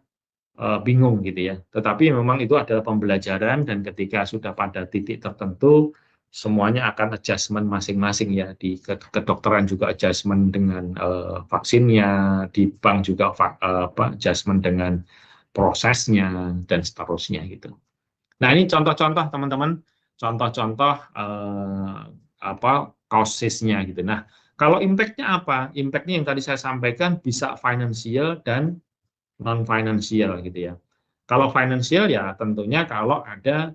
bingung gitu ya. Tetapi memang itu adalah pembelajaran dan ketika sudah pada titik tertentu, semuanya akan adjustment masing-masing ya. Di kedokteran juga adjustment dengan vaksinnya, di bank juga adjustment dengan prosesnya dan seterusnya gitu. Nah, ini contoh-contoh teman-teman, contoh-contoh causesnya gitu. Nah, kalau impact-nya apa? Impact-nya yang tadi saya sampaikan bisa financial dan non-financial gitu ya. Kalau financial ya tentunya kalau ada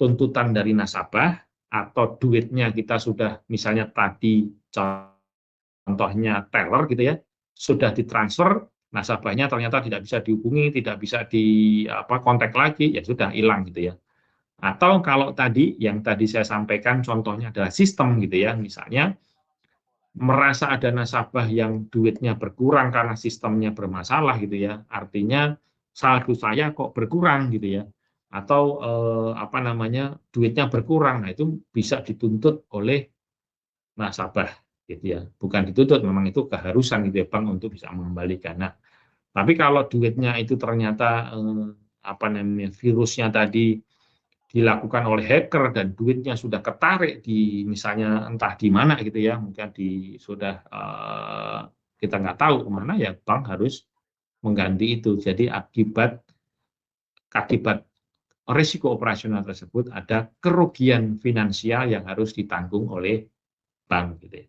tuntutan dari nasabah atau duitnya kita sudah misalnya tadi contohnya teller gitu ya, sudah ditransfer, nasabahnya ternyata tidak bisa dihubungi, tidak bisa kontak lagi, ya sudah hilang gitu ya. Atau kalau tadi yang tadi saya sampaikan contohnya adalah sistem gitu ya, misalnya merasa ada nasabah yang duitnya berkurang karena sistemnya bermasalah gitu ya, artinya saldo saya kok berkurang gitu ya, atau duitnya berkurang, nah itu bisa dituntut oleh nasabah gitu ya, bukan dituntut, memang itu keharusan gitu ya bank untuk bisa mengembalikan. Nah, tapi kalau duitnya itu ternyata virusnya tadi dilakukan oleh hacker dan duitnya sudah ketarik di misalnya entah di mana gitu ya, mungkin sudah kita nggak tahu kemana ya, bank harus mengganti itu. Jadi akibat risiko operasional tersebut ada kerugian finansial yang harus ditanggung oleh bank gitu ya.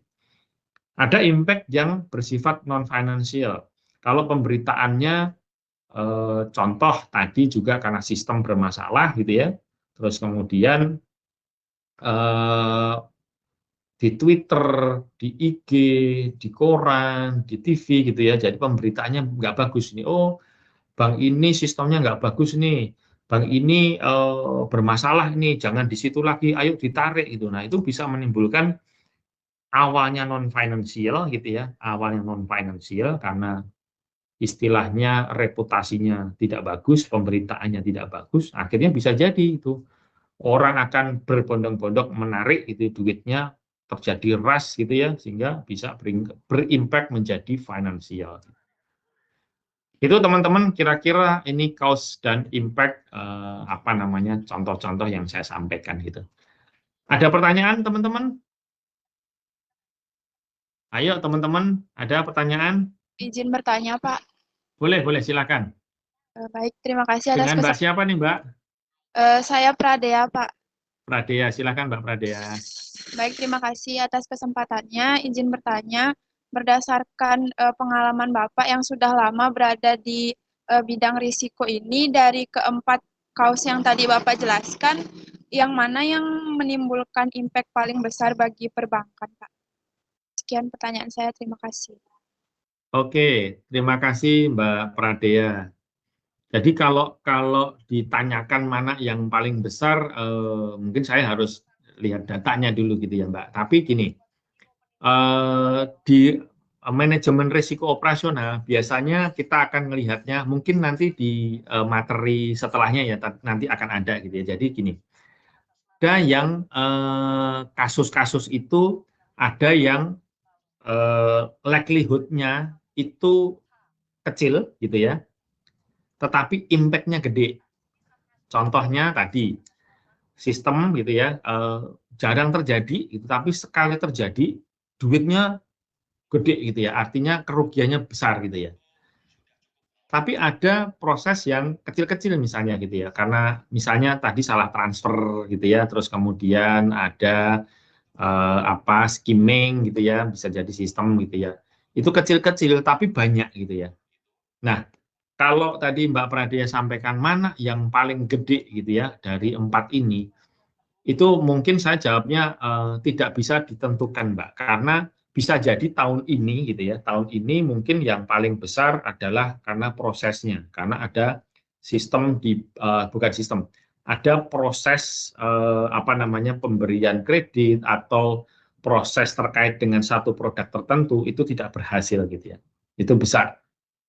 Ada impact yang bersifat non financial. Kalau pemberitaannya contoh tadi juga karena sistem bermasalah gitu ya. Terus kemudian di Twitter, di IG, di koran, di TV gitu ya. Jadi pemberitaannya nggak bagus nih. Oh, bank ini sistemnya nggak bagus nih. Bank ini bermasalah nih. Jangan di situ lagi. Ayo ditarik itu. Nah, itu bisa menimbulkan awalnya non financial gitu ya. Awalnya non financial karena istilahnya reputasinya tidak bagus, pemberitaannya tidak bagus. Akhirnya bisa jadi itu orang akan berbondong-bondong menarik itu duitnya, terjadi rush gitu ya, sehingga bisa berimpact menjadi finansial. Itu teman-teman kira-kira ini cause dan impact contoh-contoh yang saya sampaikan gitu. Ada pertanyaan teman-teman? Ayo teman-teman, ada pertanyaan? Izin bertanya, Pak. Boleh silakan. Baik, terima kasih atas Dengan Mbak siapa nih Mbak? Saya Pradea, Pak. Pradea, silakan Mbak Pradea. Baik, terima kasih atas kesempatannya. Izin bertanya, berdasarkan pengalaman Bapak yang sudah lama berada di bidang risiko ini, dari keempat kaus yang tadi Bapak jelaskan, yang mana yang menimbulkan impact paling besar bagi perbankan, Pak? Sekian pertanyaan saya, terima kasih. Oke, terima kasih Mbak Pradea. Jadi kalau ditanyakan mana yang paling besar, mungkin saya harus lihat datanya dulu gitu ya Mbak. Tapi gini, di manajemen risiko operasional biasanya kita akan melihatnya mungkin nanti di materi setelahnya ya, nanti akan ada gitu ya. Jadi gini, ada yang kasus-kasus itu ada yang likelihood-nya itu kecil gitu ya, tetapi impact-nya gede. Contohnya tadi sistem gitu ya, jarang terjadi, gitu, tapi sekali terjadi duitnya gede gitu ya, artinya kerugiannya besar gitu ya. Tapi ada proses yang kecil-kecil misalnya gitu ya, karena misalnya tadi salah transfer gitu ya, terus kemudian ada skimming gitu ya, bisa jadi sistem gitu ya. Itu kecil-kecil tapi banyak gitu ya. Nah, kalau tadi Mbak Pradea sampaikan mana yang paling gede gitu ya dari 4 ini, itu mungkin saya jawabnya tidak bisa ditentukan Mbak, karena bisa jadi tahun ini gitu ya, tahun ini mungkin yang paling besar adalah karena prosesnya, karena ada sistem bukan sistem, ada proses apa namanya pemberian kredit atau proses terkait dengan satu produk tertentu itu tidak berhasil gitu ya, itu besar.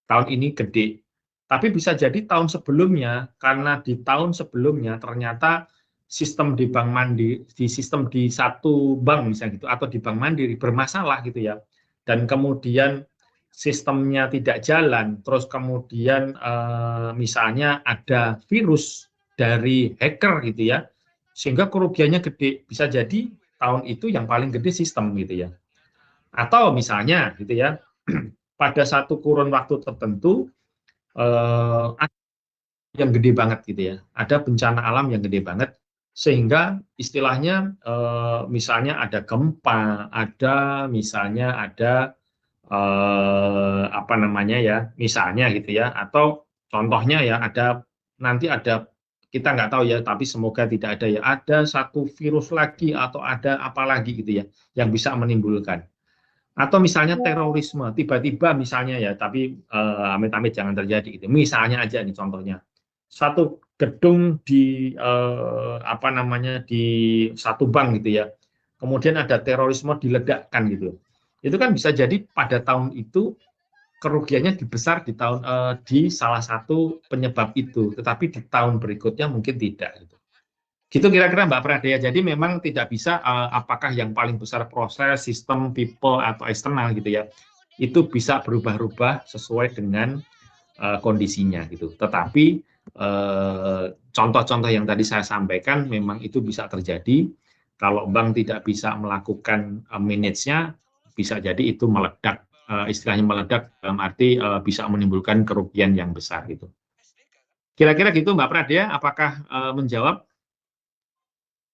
Tahun ini gede, tapi bisa jadi tahun sebelumnya karena di tahun sebelumnya ternyata sistem di Bank Mandiri, di sistem di satu bank misalnya gitu, atau di Bank Mandiri bermasalah gitu ya, dan kemudian sistemnya tidak jalan, terus kemudian misalnya ada virus dari hacker gitu ya, sehingga kerugiannya gede, bisa jadi tahun itu yang paling gede sistem gitu ya, atau misalnya gitu ya, pada satu kurun waktu tertentu ada yang gede banget gitu ya, ada bencana alam yang gede banget, sehingga istilahnya misalnya ada gempa, ada misalnya ada apa namanya ya, misalnya gitu ya, atau contohnya ya ada nanti ada kita nggak tahu ya, tapi semoga tidak ada ya, ada satu virus lagi atau ada apa lagi gitu ya, yang bisa menimbulkan. Atau misalnya terorisme, tiba-tiba misalnya ya, tapi amit-amit jangan terjadi gitu. Misalnya aja nih contohnya, satu gedung di apa namanya di satu bank gitu ya, kemudian ada terorisme diledakkan gitu. Itu kan bisa jadi pada tahun itu kerugiannya dibesar di tahun di salah satu penyebab itu, tetapi di tahun berikutnya mungkin tidak gitu. Gitu kira-kira Mbak Pradea. Jadi memang tidak bisa apakah yang paling besar proses, sistem, people, atau eksternal gitu ya. Itu bisa berubah-ubah sesuai dengan kondisinya gitu. Tetapi contoh-contoh yang tadi saya sampaikan memang itu bisa terjadi. Kalau bank tidak bisa melakukan manage-nya, bisa jadi itu meledak. Istilahnya meledak dalam arti bisa menimbulkan kerugian yang besar gitu. Kira-kira gitu Mbak Pradea, apakah menjawab?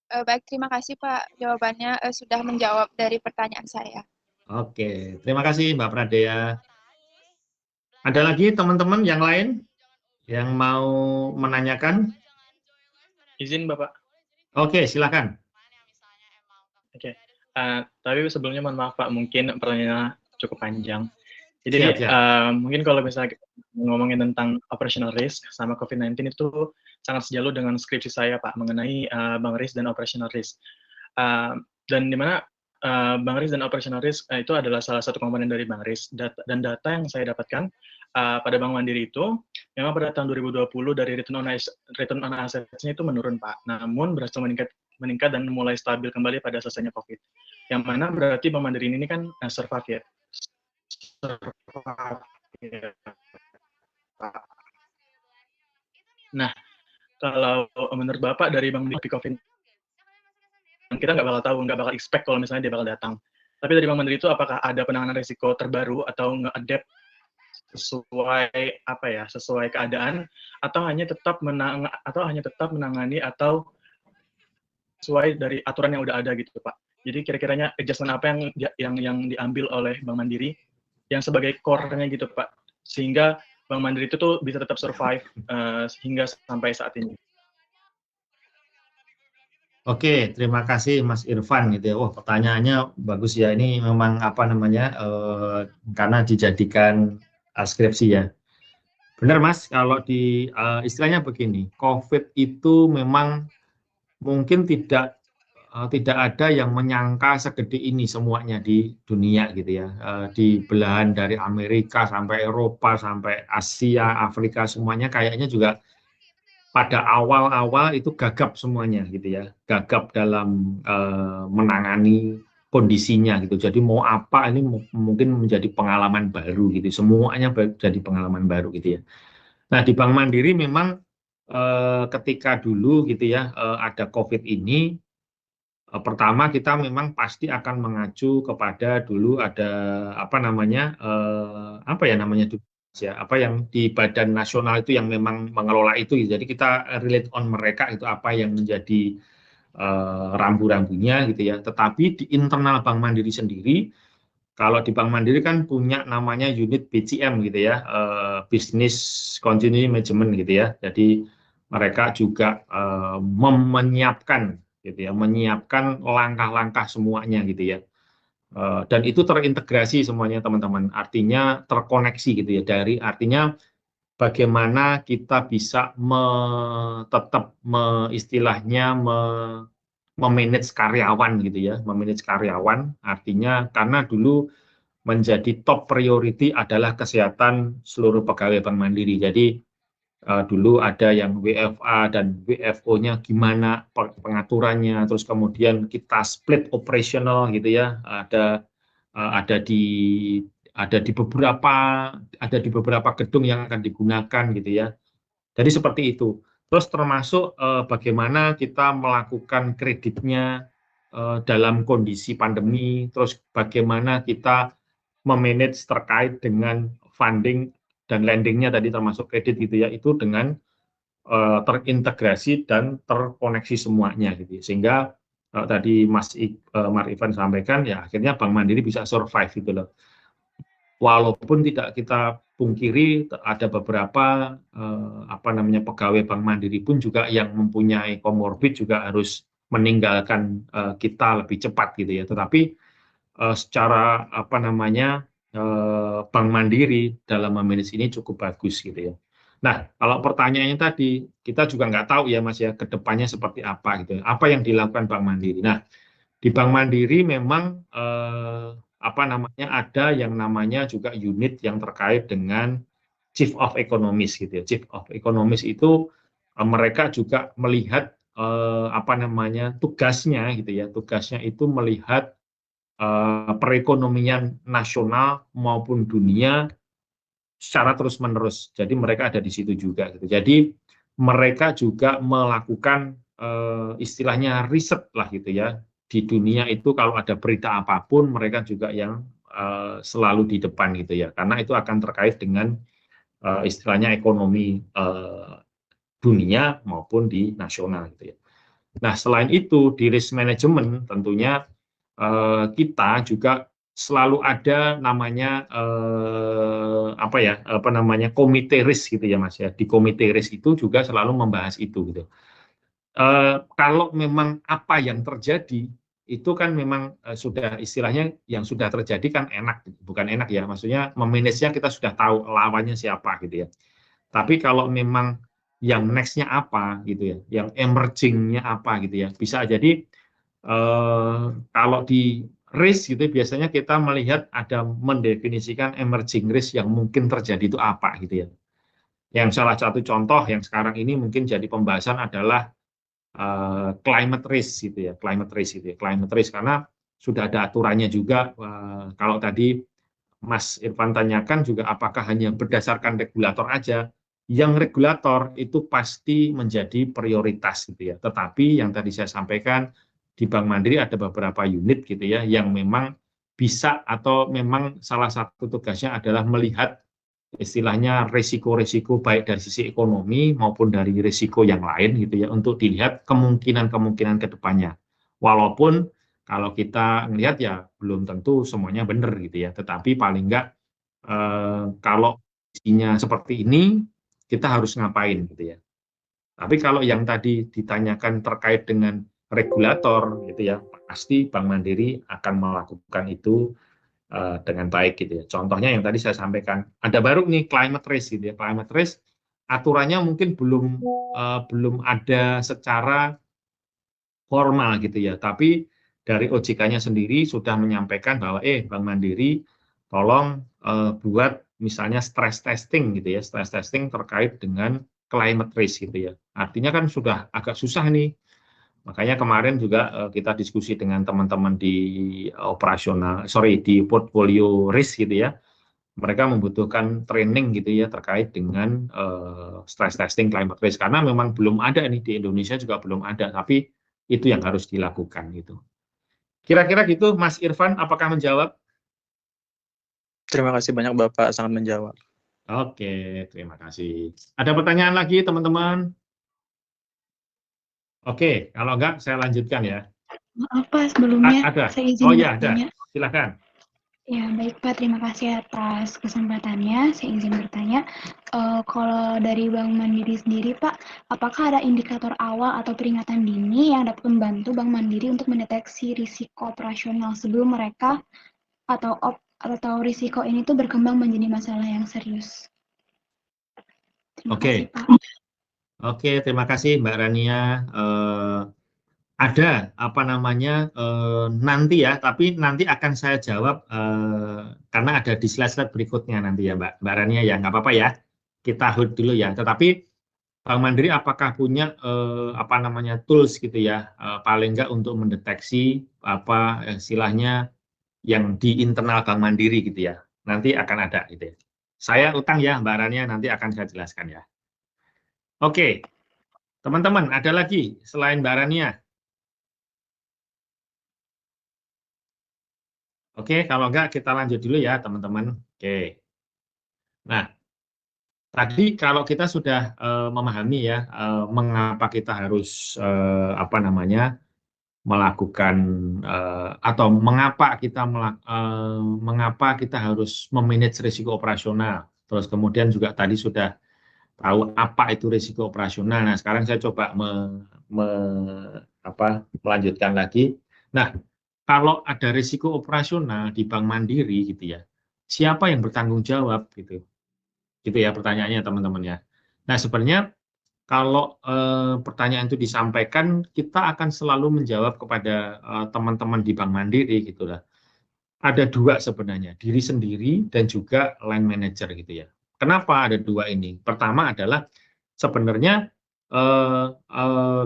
Baik, terima kasih Pak. Jawabannya sudah menjawab dari pertanyaan saya. Oke, terima kasih Mbak Pradea. Ada lagi teman-teman yang lain yang mau menanyakan? Izin Bapak. Oke, silakan. Oke. Tapi sebelumnya mohon maaf Pak, mungkin pertanyaannya cukup panjang. Jadi Siap, siap. mungkin kalau misalnya ngomongin tentang operational risk sama COVID-19 itu sangat sejalur dengan skripsi saya Pak mengenai bank risk dan operational risk. Dan di mana bank risk dan operational risk itu adalah salah satu komponen dari bank risk. Dan data yang saya dapatkan pada Bank Mandiri itu memang pada tahun 2020 dari return on assets-nya itu menurun Pak. Namun berhasil meningkat dan mulai stabil kembali pada selesainya COVID. Yang mana berarti Bank Mandiri ini kan survive ya. Nah, kalau menurut Bapak dari Bank Mandiri COVID, kita nggak bakal tahu, nggak bakal expect kalau misalnya dia bakal datang. Tapi dari Bank Mandiri itu apakah ada penanganan risiko terbaru atau nge-adapt sesuai apa ya, sesuai keadaan, atau hanya tetap menangani atau sesuai dari aturan yang udah ada gitu Pak. Jadi kira-kiranya adjustment apa yang diambil oleh Bank Mandiri yang sebagai core-nya gitu Pak, sehingga Bank Mandiri itu tuh bisa tetap survive hingga sampai saat ini. Oke, terima kasih Mas Irfan gitu ya. Wah, pertanyaannya bagus ya. Ini memang apa namanya karena dijadikan skripsi ya. Benar Mas, kalau di istilahnya begini, COVID itu memang mungkin tidak ada yang menyangka segede ini semuanya di dunia gitu ya. Di belahan dari Amerika sampai Eropa sampai Asia, Afrika semuanya kayaknya juga pada awal-awal itu gagap semuanya gitu ya, gagap dalam menangani kondisinya gitu. Jadi mau apa ini mungkin menjadi pengalaman baru gitu, semuanya jadi pengalaman baru gitu ya. Nah di Bank Mandiri memang ketika dulu gitu ya ada COVID ini, pertama kita memang pasti akan mengacu kepada dulu ada apa namanya apa ya namanya ya apa yang di badan nasional itu yang memang mengelola itu, jadi kita relate on mereka itu apa yang menjadi rambu-rambunya gitu ya. Tetapi di internal Bank Mandiri sendiri, kalau di Bank Mandiri kan punya namanya unit BCM gitu ya, Business Continuity Management gitu ya. Jadi mereka juga menyiapkan gitu ya, menyiapkan langkah-langkah semuanya gitu ya. Dan itu terintegrasi semuanya teman-teman, artinya terkoneksi gitu ya, artinya bagaimana kita bisa tetap istilahnya memanage karyawan gitu ya, memanage karyawan, artinya karena dulu menjadi top priority adalah kesehatan seluruh pegawai Bank Mandiri. Jadi dulu ada yang WFA dan WFO-nya gimana pengaturannya, terus kemudian kita split operational gitu ya, ada di beberapa gedung yang akan digunakan gitu ya. Jadi seperti itu. Terus termasuk bagaimana kita melakukan kreditnya dalam kondisi pandemi, terus bagaimana kita memanage terkait dengan funding dan lendingnya tadi termasuk kredit gitu ya, itu dengan terintegrasi dan terkoneksi semuanya gitu. Sehingga tadi Mas Ivan sampaikan ya akhirnya Bank Mandiri bisa survive gitu loh. Walaupun tidak kita pungkiri ada beberapa pegawai Bank Mandiri pun juga yang mempunyai komorbid juga harus meninggalkan kita lebih cepat gitu ya. Tetapi secara Bank Mandiri dalam memanage ini cukup bagus gitu ya. Nah, kalau pertanyaannya tadi, kita juga nggak tahu ya Mas ya, ke depannya seperti apa gitu. Apa yang dilakukan Bank Mandiri. Nah, di Bank Mandiri memang ada yang namanya juga unit yang terkait dengan Chief of Economist gitu ya. Chief of Economist itu mereka juga melihat tugasnya gitu ya. Tugasnya itu melihat perekonomian nasional maupun dunia secara terus-menerus. Jadi mereka ada di situ juga gitu. Jadi mereka juga melakukan istilahnya riset lah gitu ya. Di dunia itu kalau ada berita apapun mereka juga yang selalu di depan gitu ya. Karena itu akan terkait dengan istilahnya ekonomi dunia maupun di nasional gitu ya. Nah, selain itu di risk management tentunya kita juga selalu ada namanya komite risk gitu ya Mas ya. Di komite risk itu juga selalu membahas itu gitu. Kalau memang apa yang terjadi itu kan memang sudah istilahnya yang sudah terjadi kan enak, bukan enak ya, maksudnya memanage-nya kita sudah tahu lawannya siapa gitu ya. Tapi kalau memang yang next-nya apa gitu ya, yang emerging-nya apa gitu ya, bisa jadi kalau di risk gitu biasanya kita melihat ada mendefinisikan emerging risk yang mungkin terjadi itu apa gitu ya. Yang salah satu contoh yang sekarang ini mungkin jadi pembahasan adalah climate risk gitu ya, climate risk karena sudah ada aturannya juga. Kalau tadi Mas Irfan tanyakan juga apakah hanya berdasarkan regulator aja, yang regulator itu pasti menjadi prioritas gitu ya. Tetapi yang tadi saya sampaikan di Bank Mandiri ada beberapa unit gitu ya yang memang bisa atau memang salah satu tugasnya adalah melihat istilahnya risiko-risiko baik dari sisi ekonomi maupun dari risiko yang lain gitu ya untuk dilihat kemungkinan-kemungkinan ke depannya. Walaupun kalau kita melihat ya belum tentu semuanya benar gitu ya, tetapi paling enggak kalau isinya seperti ini kita harus ngapain gitu ya. Tapi kalau yang tadi ditanyakan terkait dengan regulator gitu ya, pasti Bank Mandiri akan melakukan itu dengan baik gitu ya. Contohnya yang tadi saya sampaikan, ada baru nih climate risk gitu ya. Climate risk aturannya mungkin belum ada secara formal gitu ya. Tapi dari OJK-nya sendiri sudah menyampaikan bahwa Bank Mandiri tolong buat misalnya stress testing gitu ya, stress testing terkait dengan climate risk gitu ya. Artinya kan sudah agak susah nih. Makanya kemarin juga kita diskusi dengan teman-teman di di portfolio risk gitu ya. Mereka membutuhkan training gitu ya terkait dengan stress testing climate risk karena memang belum ada nih di Indonesia juga belum ada, tapi itu yang harus dilakukan gitu. Kira-kira gitu Mas Irfan, apakah menjawab? Terima kasih banyak Bapak, sangat menjawab. Oke, terima kasih. Ada pertanyaan lagi teman-teman? Oke, kalau enggak saya lanjutkan ya. Maaf Pak, sebelumnya Ada. saya izin Oh iya, bertanya. ada. Silakan. Ya, baik Pak, terima kasih atas kesempatannya. Saya izin bertanya, kalau dari Bank Mandiri sendiri Pak, apakah ada indikator awal atau peringatan dini yang dapat membantu Bank Mandiri untuk mendeteksi risiko operasional sebelum mereka atau risiko ini tuh berkembang menjadi masalah yang serius? Terima kasih Oke, Pak. oke, terima kasih Mbak Rania. Ada apa namanya nanti ya, tapi nanti akan saya jawab karena ada di slide-slide berikutnya nanti ya Mbak Rania ya, nggak apa-apa ya. Kita hold dulu ya. Tetapi Bank Mandiri apakah punya apa namanya tools gitu ya, paling nggak untuk mendeteksi apa istilahnya yang di internal Bank Mandiri gitu ya. Nanti akan ada gitu ya. Saya utang ya Mbak Rania, nanti akan saya jelaskan ya. Oke, teman-teman ada lagi selain Mbak Rania? Oke, kalau enggak kita lanjut dulu ya teman-teman. Oke. Nah, tadi kalau kita sudah memahami ya mengapa kita harus apa namanya melakukan atau mengapa kita harus memanage risiko operasional. Terus kemudian juga tadi sudah tahu apa itu risiko operasional. Nah, sekarang saya coba melanjutkan lagi. Nah, kalau ada risiko operasional di Bank Mandiri gitu ya, siapa yang bertanggung jawab gitu? Gitu ya pertanyaannya teman-teman ya. Nah, sebenarnya kalau pertanyaan itu disampaikan, kita akan selalu menjawab kepada teman-teman di Bank Mandiri gitu lah. Ada dua sebenarnya, diri sendiri dan juga line manager gitu ya. Kenapa ada dua ini? Pertama adalah sebenarnya eh, eh,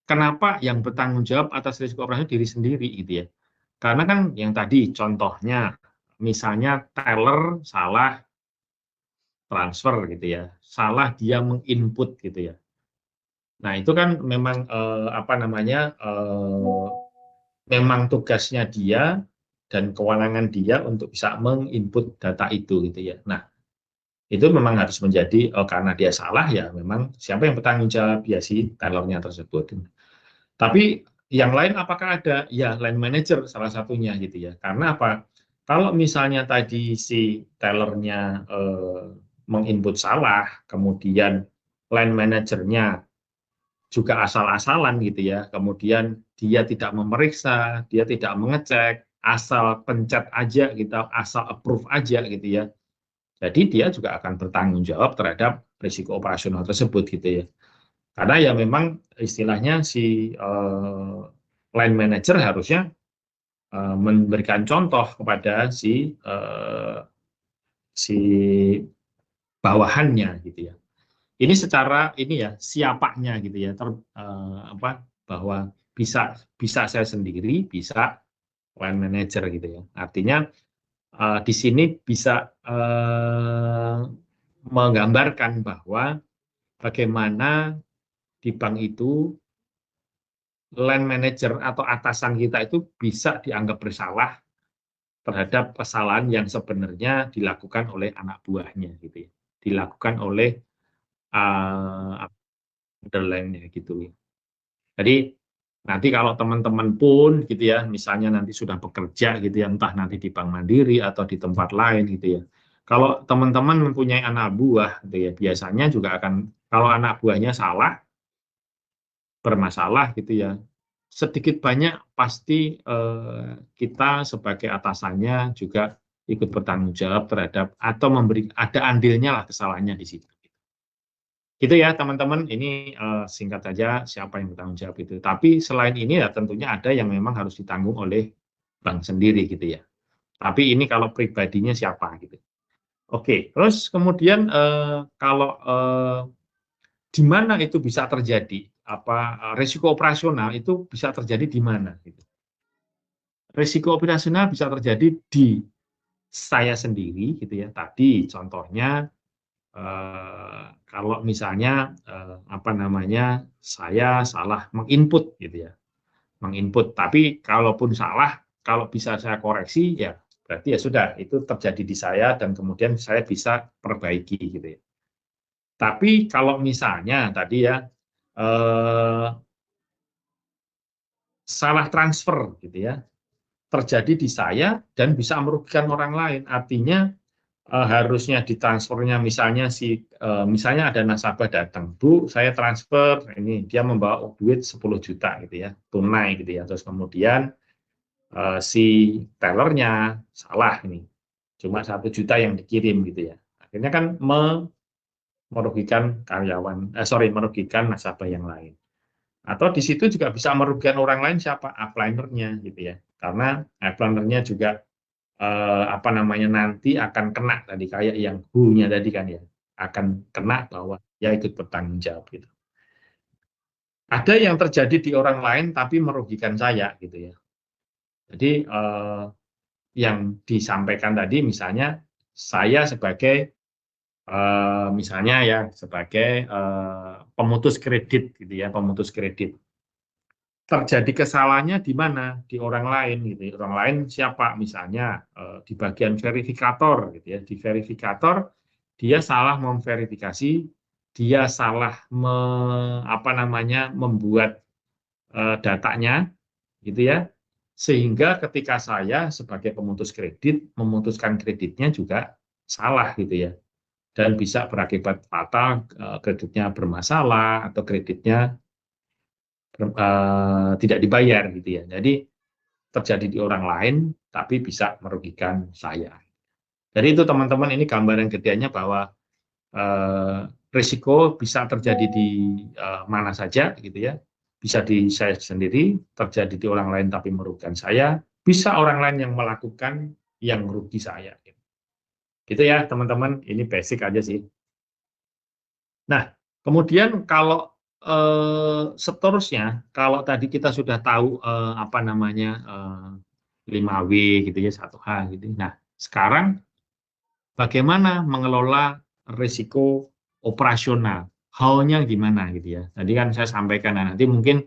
kenapa yang bertanggung jawab atas risiko operasional diri sendiri gitu ya. Karena kan yang tadi contohnya, misalnya teller salah transfer gitu ya, salah dia menginput gitu ya. Nah itu kan memang apa namanya, memang tugasnya dia dan kewenangan dia untuk bisa menginput data itu gitu ya. Nah itu memang harus menjadi karena dia salah ya memang siapa yang bertanggung jawab ya si tellernya tersebut. Tapi yang lain apakah ada? Ya line manager salah satunya gitu ya. Karena apa? Kalau misalnya tadi si tellernya menginput salah, kemudian line manajernya juga asal-asalan gitu ya, kemudian dia tidak memeriksa, dia tidak mengecek, asal pencet aja gitu, asal approve aja gitu ya. Jadi dia juga akan bertanggung jawab terhadap risiko operasional tersebut gitu ya. Karena ya memang istilahnya si line manager harusnya memberikan contoh kepada si bawahannya gitu ya. Ini secara ini ya siapanya gitu ya apa bahwa bisa bisa saya sendiri, bisa line manager gitu ya. Artinya di sini bisa menggambarkan bahwa bagaimana di bank itu line manager atau atasan kita itu bisa dianggap bersalah terhadap kesalahan yang sebenarnya dilakukan oleh anak buahnya gitu ya, dilakukan oleh underline-nya gitu. Jadi nanti kalau teman-teman pun gitu ya, misalnya nanti sudah bekerja gitu ya, entah nanti di Bank Mandiri atau di tempat lain gitu ya. Kalau teman-teman mempunyai anak buah gitu ya, biasanya juga akan kalau anak buahnya salah, bermasalah gitu ya, sedikit banyak pasti kita sebagai atasannya juga ikut bertanggung jawab terhadap atau memberi ada andilnya lah kesalahannya di situ. Gitu ya teman-teman, ini singkat saja siapa yang bertanggung jawab itu. Tapi selain ini ya tentunya ada yang memang harus ditanggung oleh bank sendiri gitu ya. Tapi ini kalau pribadinya siapa gitu. Oke, terus kemudian kalau di mana itu bisa terjadi? Apa risiko operasional itu bisa terjadi di mana? Gitu. Risiko operasional bisa terjadi di saya sendiri gitu ya. Tadi contohnya kalau misalnya apa namanya saya salah menginput gitu ya, menginput. Tapi kalaupun salah, kalau bisa saya koreksi ya berarti ya sudah itu terjadi di saya dan kemudian saya bisa perbaiki gitu ya. Tapi kalau misalnya tadi ya salah transfer gitu ya, terjadi di saya dan bisa merugikan orang lain. Artinya harusnya ditransfernya misalnya ada nasabah datang, Bu, saya transfer ini dia membawa duit 10 juta gitu ya, tunai gitu ya. Terus kemudian si tellernya salah ini, cuma 1 juta yang dikirim gitu ya. Akhirnya kan merugikan merugikan nasabah yang lain. Atau di situ juga bisa merugikan orang lain siapa? Uplinernya gitu ya. Karena uplinernya juga apa namanya nanti akan kena tadi kayak yang who-nya tadi kan ya, akan kena bahwa ya ikut bertanggung jawab gitu. Ada yang terjadi di orang lain tapi merugikan saya gitu ya. Jadi yang disampaikan tadi misalnya saya sebagai misalnya ya sebagai pemutus kredit gitu ya, pemutus kredit. Terjadi kesalahannya di mana? Di orang lain gitu. Orang lain siapa? Misalnya di bagian verifikator gitu ya. Di verifikator dia salah memverifikasi, dia salah membuat datanya gitu ya. Sehingga ketika saya sebagai pemutus kredit memutuskan kreditnya juga salah gitu ya. Dan bisa berakibat fatal, kreditnya bermasalah atau kreditnya tidak dibayar gitu ya. Jadi terjadi di orang lain tapi bisa merugikan saya. Jadi itu teman-teman ini gambaran gedenya bahwa risiko bisa terjadi di mana saja gitu ya. Bisa di saya sendiri, terjadi di orang lain tapi merugikan saya, bisa orang lain yang melakukan yang merugi saya. Gitu ya teman-teman, ini basic aja sih. Nah, kemudian kalau seterusnya, kalau tadi kita sudah tahu 5W gitu ya, 1H gitu. Nah, sekarang bagaimana mengelola risiko operasional? How-nya gimana gitu ya. Tadi kan saya sampaikan, nah, nanti mungkin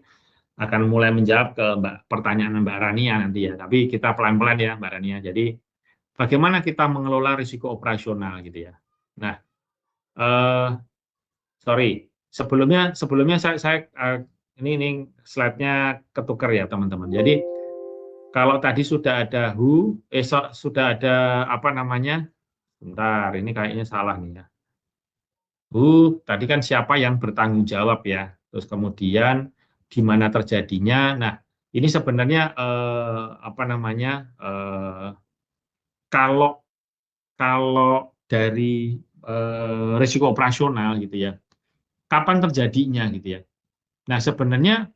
akan mulai menjawab ke pertanyaan Mbak Rania nanti ya. Tapi kita pelan-pelan ya Mbak Rania. Jadi bagaimana kita mengelola risiko operasional gitu ya. Nah, eh, sorry, sebelumnya saya ini slide-nya ketukar ya teman-teman. Jadi kalau tadi sudah ada sudah ada apa namanya? Bentar, ini kayaknya salah nih ya. Tadi kan siapa yang bertanggung jawab ya. Terus kemudian di mana terjadinya. Nah, ini sebenarnya apa namanya? Kalau kalau dari risiko operasional gitu ya. Kapan terjadinya gitu ya. Nah, sebenarnya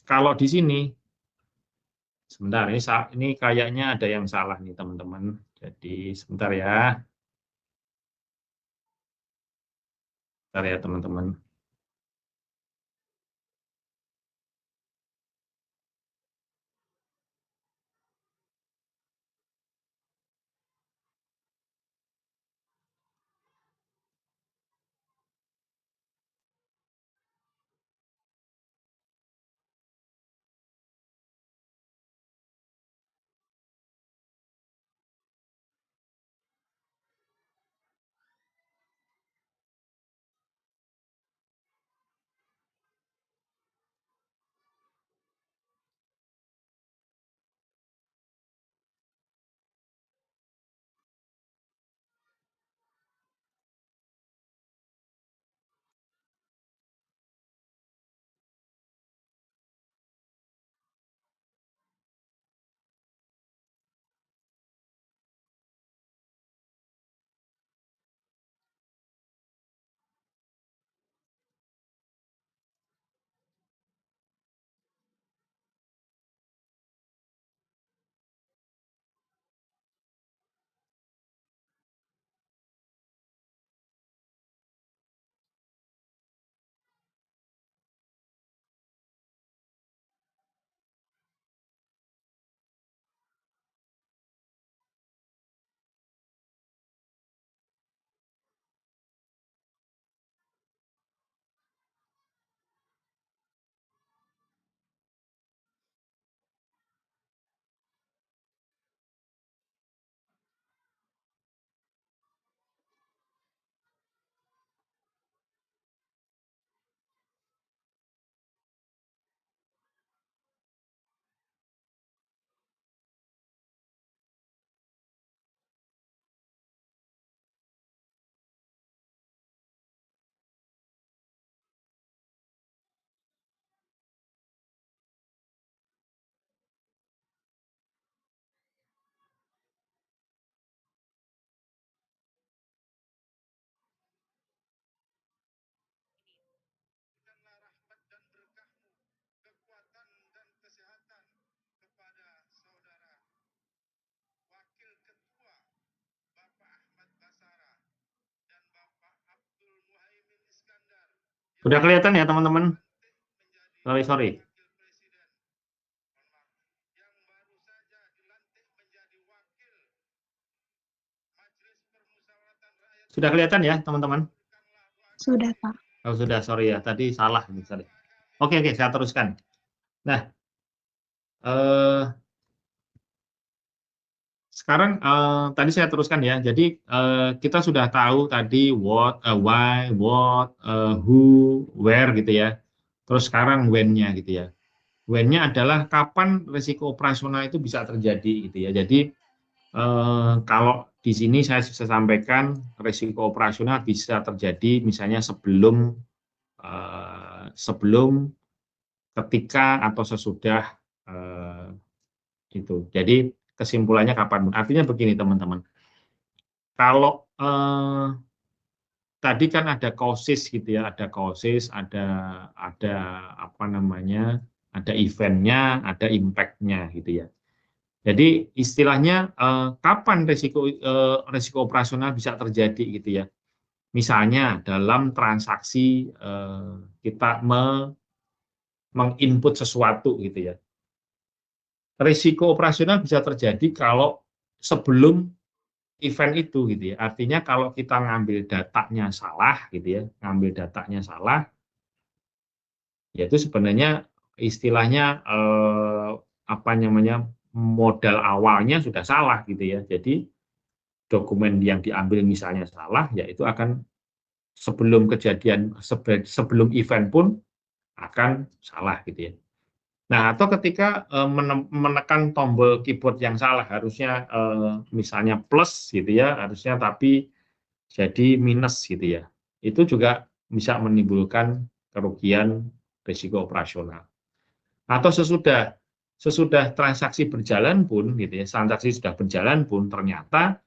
kalau di sini, sebentar, ini kayaknya ada yang salah nih teman-teman. Jadi sebentar ya, sebentar ya teman-teman. Sudah kelihatan ya teman-teman? Sorry. Sudah kelihatan ya teman-teman? Sudah, Pak. Oh sudah, sorry ya, tadi salah. Sorry. Oke, saya teruskan. Nah, sekarang tadi saya teruskan ya. Jadi kita sudah tahu tadi what, why, what, who, where gitu ya. Terus sekarang when-nya gitu ya. When-nya adalah kapan risiko operasional itu bisa terjadi gitu ya. Jadi kalau di sini saya bisa sampaikan risiko operasional bisa terjadi misalnya sebelum, ketika atau sesudah itu. Jadi kesimpulannya kapan? Artinya begini teman-teman. Kalau tadi kan ada causes gitu ya, ada causes, ada apa namanya, ada eventnya, ada impact-nya gitu ya. Jadi istilahnya kapan risiko operasional bisa terjadi gitu ya. Misalnya dalam transaksi kita menginput sesuatu gitu ya. Risiko operasional bisa terjadi kalau sebelum event itu gitu ya. Artinya kalau kita ngambil datanya salah gitu ya, ya itu sebenarnya istilahnya apa namanya, modal awalnya sudah salah gitu ya. Jadi dokumen yang diambil misalnya salah, ya itu akan sebelum kejadian, sebelum event pun akan salah gitu ya. Nah, atau ketika menekan tombol keyboard yang salah, harusnya misalnya plus gitu ya, harusnya tapi jadi minus gitu ya. Itu juga bisa menimbulkan kerugian risiko operasional. Atau sesudah transaksi berjalan pun gitu ya, transaksi sudah berjalan pun ternyata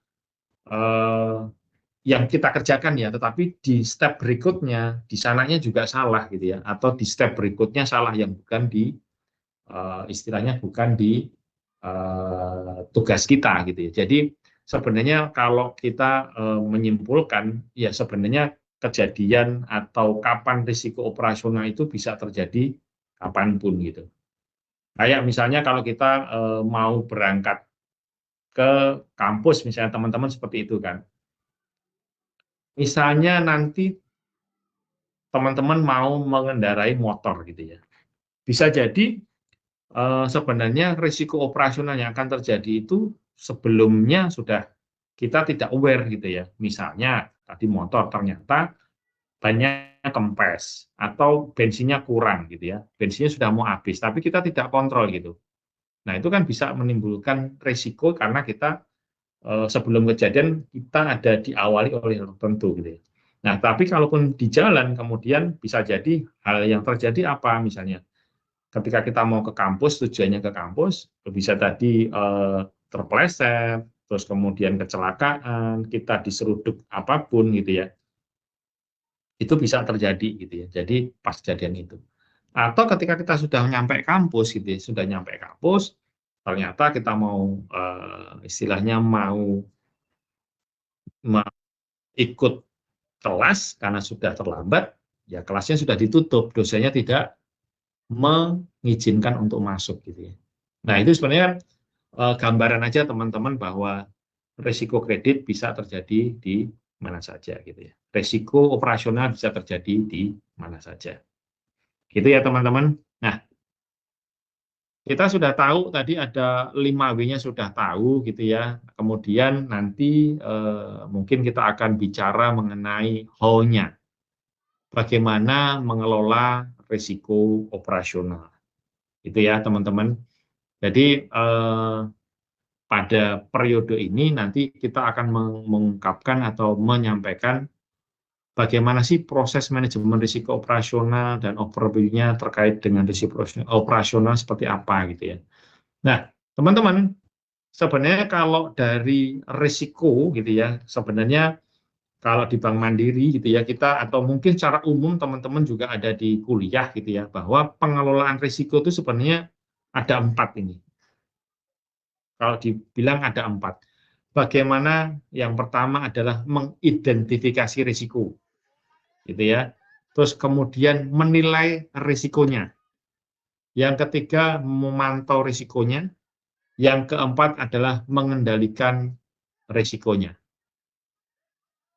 yang kita kerjakan ya, tetapi di step berikutnya di sananya juga salah gitu ya, atau di step berikutnya salah yang bukan di istilahnya bukan di tugas kita gitu ya. Jadi sebenarnya kalau kita menyimpulkan ya sebenarnya kejadian atau kapan risiko operasional itu bisa terjadi kapanpun gitu. Kayak misalnya kalau kita mau berangkat ke kampus misalnya teman-teman seperti itu kan. Misalnya nanti teman-teman mau mengendarai motor gitu ya. Bisa jadi sebenarnya risiko operasional yang akan terjadi itu sebelumnya sudah kita tidak aware gitu ya. Misalnya tadi motor ternyata banyak kempes atau bensinnya kurang gitu ya. Bensinnya sudah mau habis tapi kita tidak kontrol gitu. Nah, itu kan bisa menimbulkan risiko karena kita sebelum kejadian kita ada diawali oleh hal tertentu gitu ya. Nah, tapi kalaupun di jalan kemudian bisa jadi hal yang terjadi apa misalnya ketika kita mau ke kampus, tujuannya ke kampus, bisa tadi terpeleset, terus kemudian kecelakaan, kita diseruduk apapun gitu ya, itu bisa terjadi gitu ya. Jadi pas kejadian itu. Atau ketika kita sudah nyampe kampus gitu ya, sudah nyampe kampus, ternyata kita mau istilahnya mau ikut kelas karena sudah terlambat, ya kelasnya sudah ditutup, dosennya tidak mengizinkan untuk masuk gitu ya. Nah, itu sebenarnya gambaran aja teman-teman bahwa risiko kredit bisa terjadi di mana saja gitu ya. Risiko operasional bisa terjadi di mana saja. Gitu ya teman-teman. Nah, kita sudah tahu tadi ada 5W-nya sudah tahu gitu ya. Kemudian nanti mungkin kita akan bicara mengenai how-nya. Bagaimana mengelola risiko operasional. Itu ya teman-teman. Jadi pada periode ini nanti kita akan mengungkapkan atau menyampaikan bagaimana sih proses manajemen risiko operasional dan overview-nya terkait dengan risiko operasional seperti apa gitu ya. Nah, teman-teman, sebenarnya kalau dari risiko gitu ya, sebenarnya kalau di Bank Mandiri gitu ya, kita atau mungkin secara umum teman-teman juga ada di kuliah gitu ya, bahwa pengelolaan risiko itu sebenarnya ada 4 ini. Kalau dibilang ada 4. Bagaimana yang pertama adalah mengidentifikasi risiko. Gitu ya. terus kemudian menilai risikonya. Yang ketiga, memantau risikonya. Yang keempat adalah mengendalikan risikonya.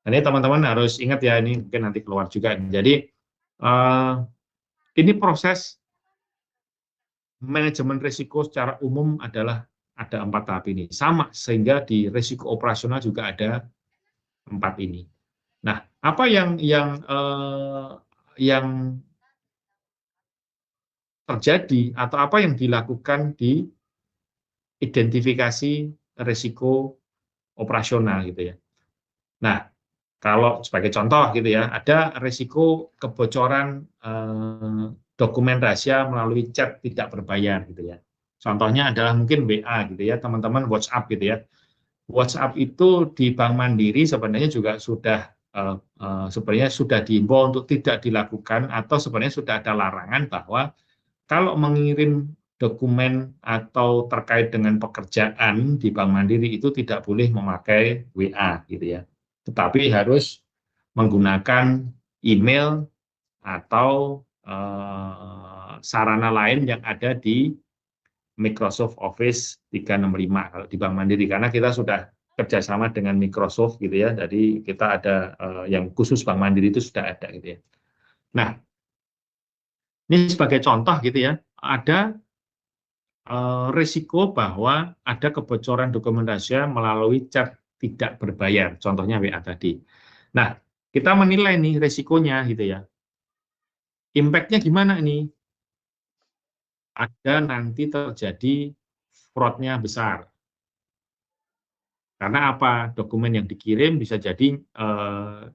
Ini teman-teman harus ingat ya, ini mungkin nanti keluar juga. Jadi, ini proses manajemen risiko secara umum adalah ada 4 tahap ini. Sama, sehingga di risiko operasional juga ada 4 ini. Nah, apa yang terjadi atau apa yang dilakukan di identifikasi risiko operasional gitu ya. Nah, kalau sebagai contoh gitu ya, ada risiko kebocoran dokumen rahasia melalui chat tidak berbayar gitu ya. Contohnya adalah mungkin WA gitu ya, teman-teman WhatsApp gitu ya. WhatsApp itu di Bank Mandiri sebenarnya juga sudah sebenarnya sudah diimbau untuk tidak dilakukan, atau sebenarnya sudah ada larangan bahwa kalau mengirim dokumen atau terkait dengan pekerjaan di Bank Mandiri itu tidak boleh memakai WA gitu ya. Tetapi harus menggunakan email atau sarana lain yang ada di Microsoft Office 365 kalau di Bank Mandiri, karena kita sudah kerjasama dengan Microsoft gitu ya, jadi kita ada yang khusus Bank Mandiri itu sudah ada gitu ya. Nah, ini sebagai contoh gitu ya, ada risiko bahwa ada kebocoran dokumen rahasia melalui chat tidak berbayar, contohnya WA tadi. Nah, kita menilai nih risikonya gitu ya. Impact-nya gimana ini? Ada nanti terjadi fraud-nya besar. Karena apa? Dokumen yang dikirim bisa jadi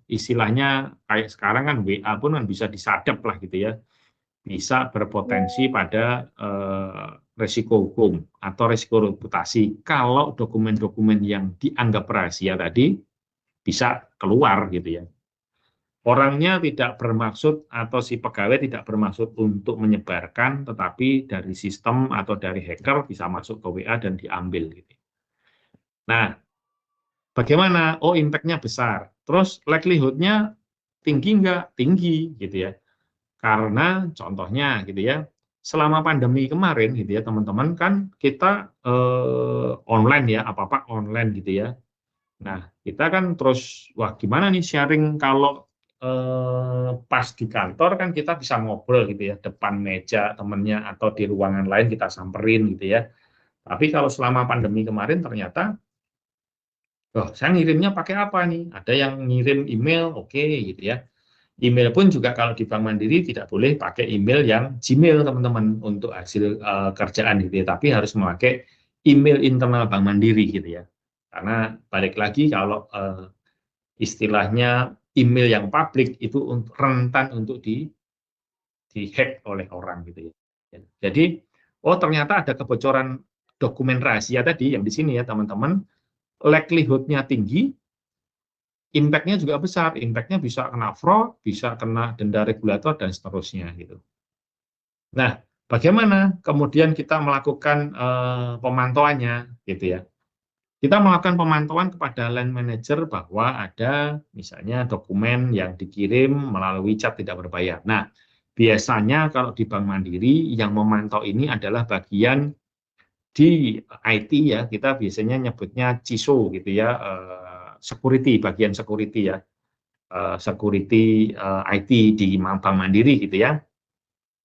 istilahnya kayak sekarang kan WA pun kan bisa disadap lah gitu ya. Bisa berpotensi pada resiko hukum atau resiko reputasi kalau dokumen-dokumen yang dianggap rahasia tadi bisa keluar gitu ya. Orangnya tidak bermaksud atau si pegawai tidak bermaksud untuk menyebarkan, tetapi dari sistem atau dari hacker bisa masuk ke WA dan diambil gitu. Nah, bagaimana? Oh, impact-nya besar. Terus likelihood-nya tinggi nggak? Tinggi gitu ya. Karena contohnya gitu ya, selama pandemi kemarin gitu ya teman-teman, kan kita online ya, apa-apa online gitu ya. Nah, kita kan terus, wah gimana nih sharing kalau pas di kantor kan kita bisa ngobrol gitu ya, depan meja temennya atau di ruangan lain kita samperin gitu ya. Tapi kalau selama pandemi kemarin ternyata, oh saya ngirimnya pakai apa nih? Ada yang ngirim email, oke gitu ya. Email pun juga kalau di Bank Mandiri tidak boleh pakai email yang Gmail teman-teman untuk hasil kerjaan gitu ya, tapi harus memakai email internal Bank Mandiri gitu ya. Karena balik lagi kalau istilahnya email yang publik itu rentan untuk di-hack oleh orang gitu ya. Jadi, oh ternyata ada kebocoran dokumen rahasia tadi yang di sini ya teman-teman, likelihood-nya tinggi, impact-nya juga besar, impact-nya bisa kena fraud, bisa kena denda regulator, dan seterusnya gitu. Nah, bagaimana kemudian kita melakukan pemantauannya gitu ya. Kita melakukan pemantauan kepada line manager bahwa ada misalnya dokumen yang dikirim melalui chat tidak berbayar. Nah, biasanya kalau di Bank Mandiri yang memantau ini adalah bagian di IT ya, kita biasanya nyebutnya CISO gitu ya, security, bagian security ya, security IT di Bank Mandiri gitu ya.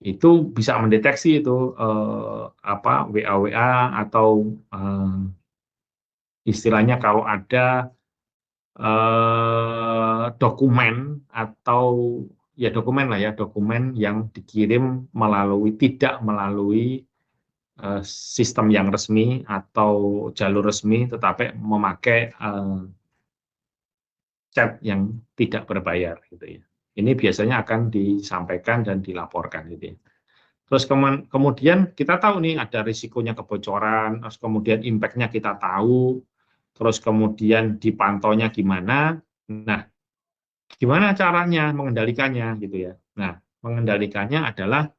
Itu bisa mendeteksi itu apa WA atau istilahnya kalau ada dokumen atau ya dokumen lah ya, dokumen yang dikirim tidak melalui sistem yang resmi atau jalur resmi, tetapi memakai chat yang tidak berbayar gitu ya. Ini biasanya akan disampaikan dan dilaporkan gitu ya. Terus kemudian kita tahu nih ada risikonya kebocoran, terus kemudian impact-nya kita tahu, terus kemudian dipantaunya gimana. Nah, gimana caranya mengendalikannya gitu ya. Nah, mengendalikannya adalah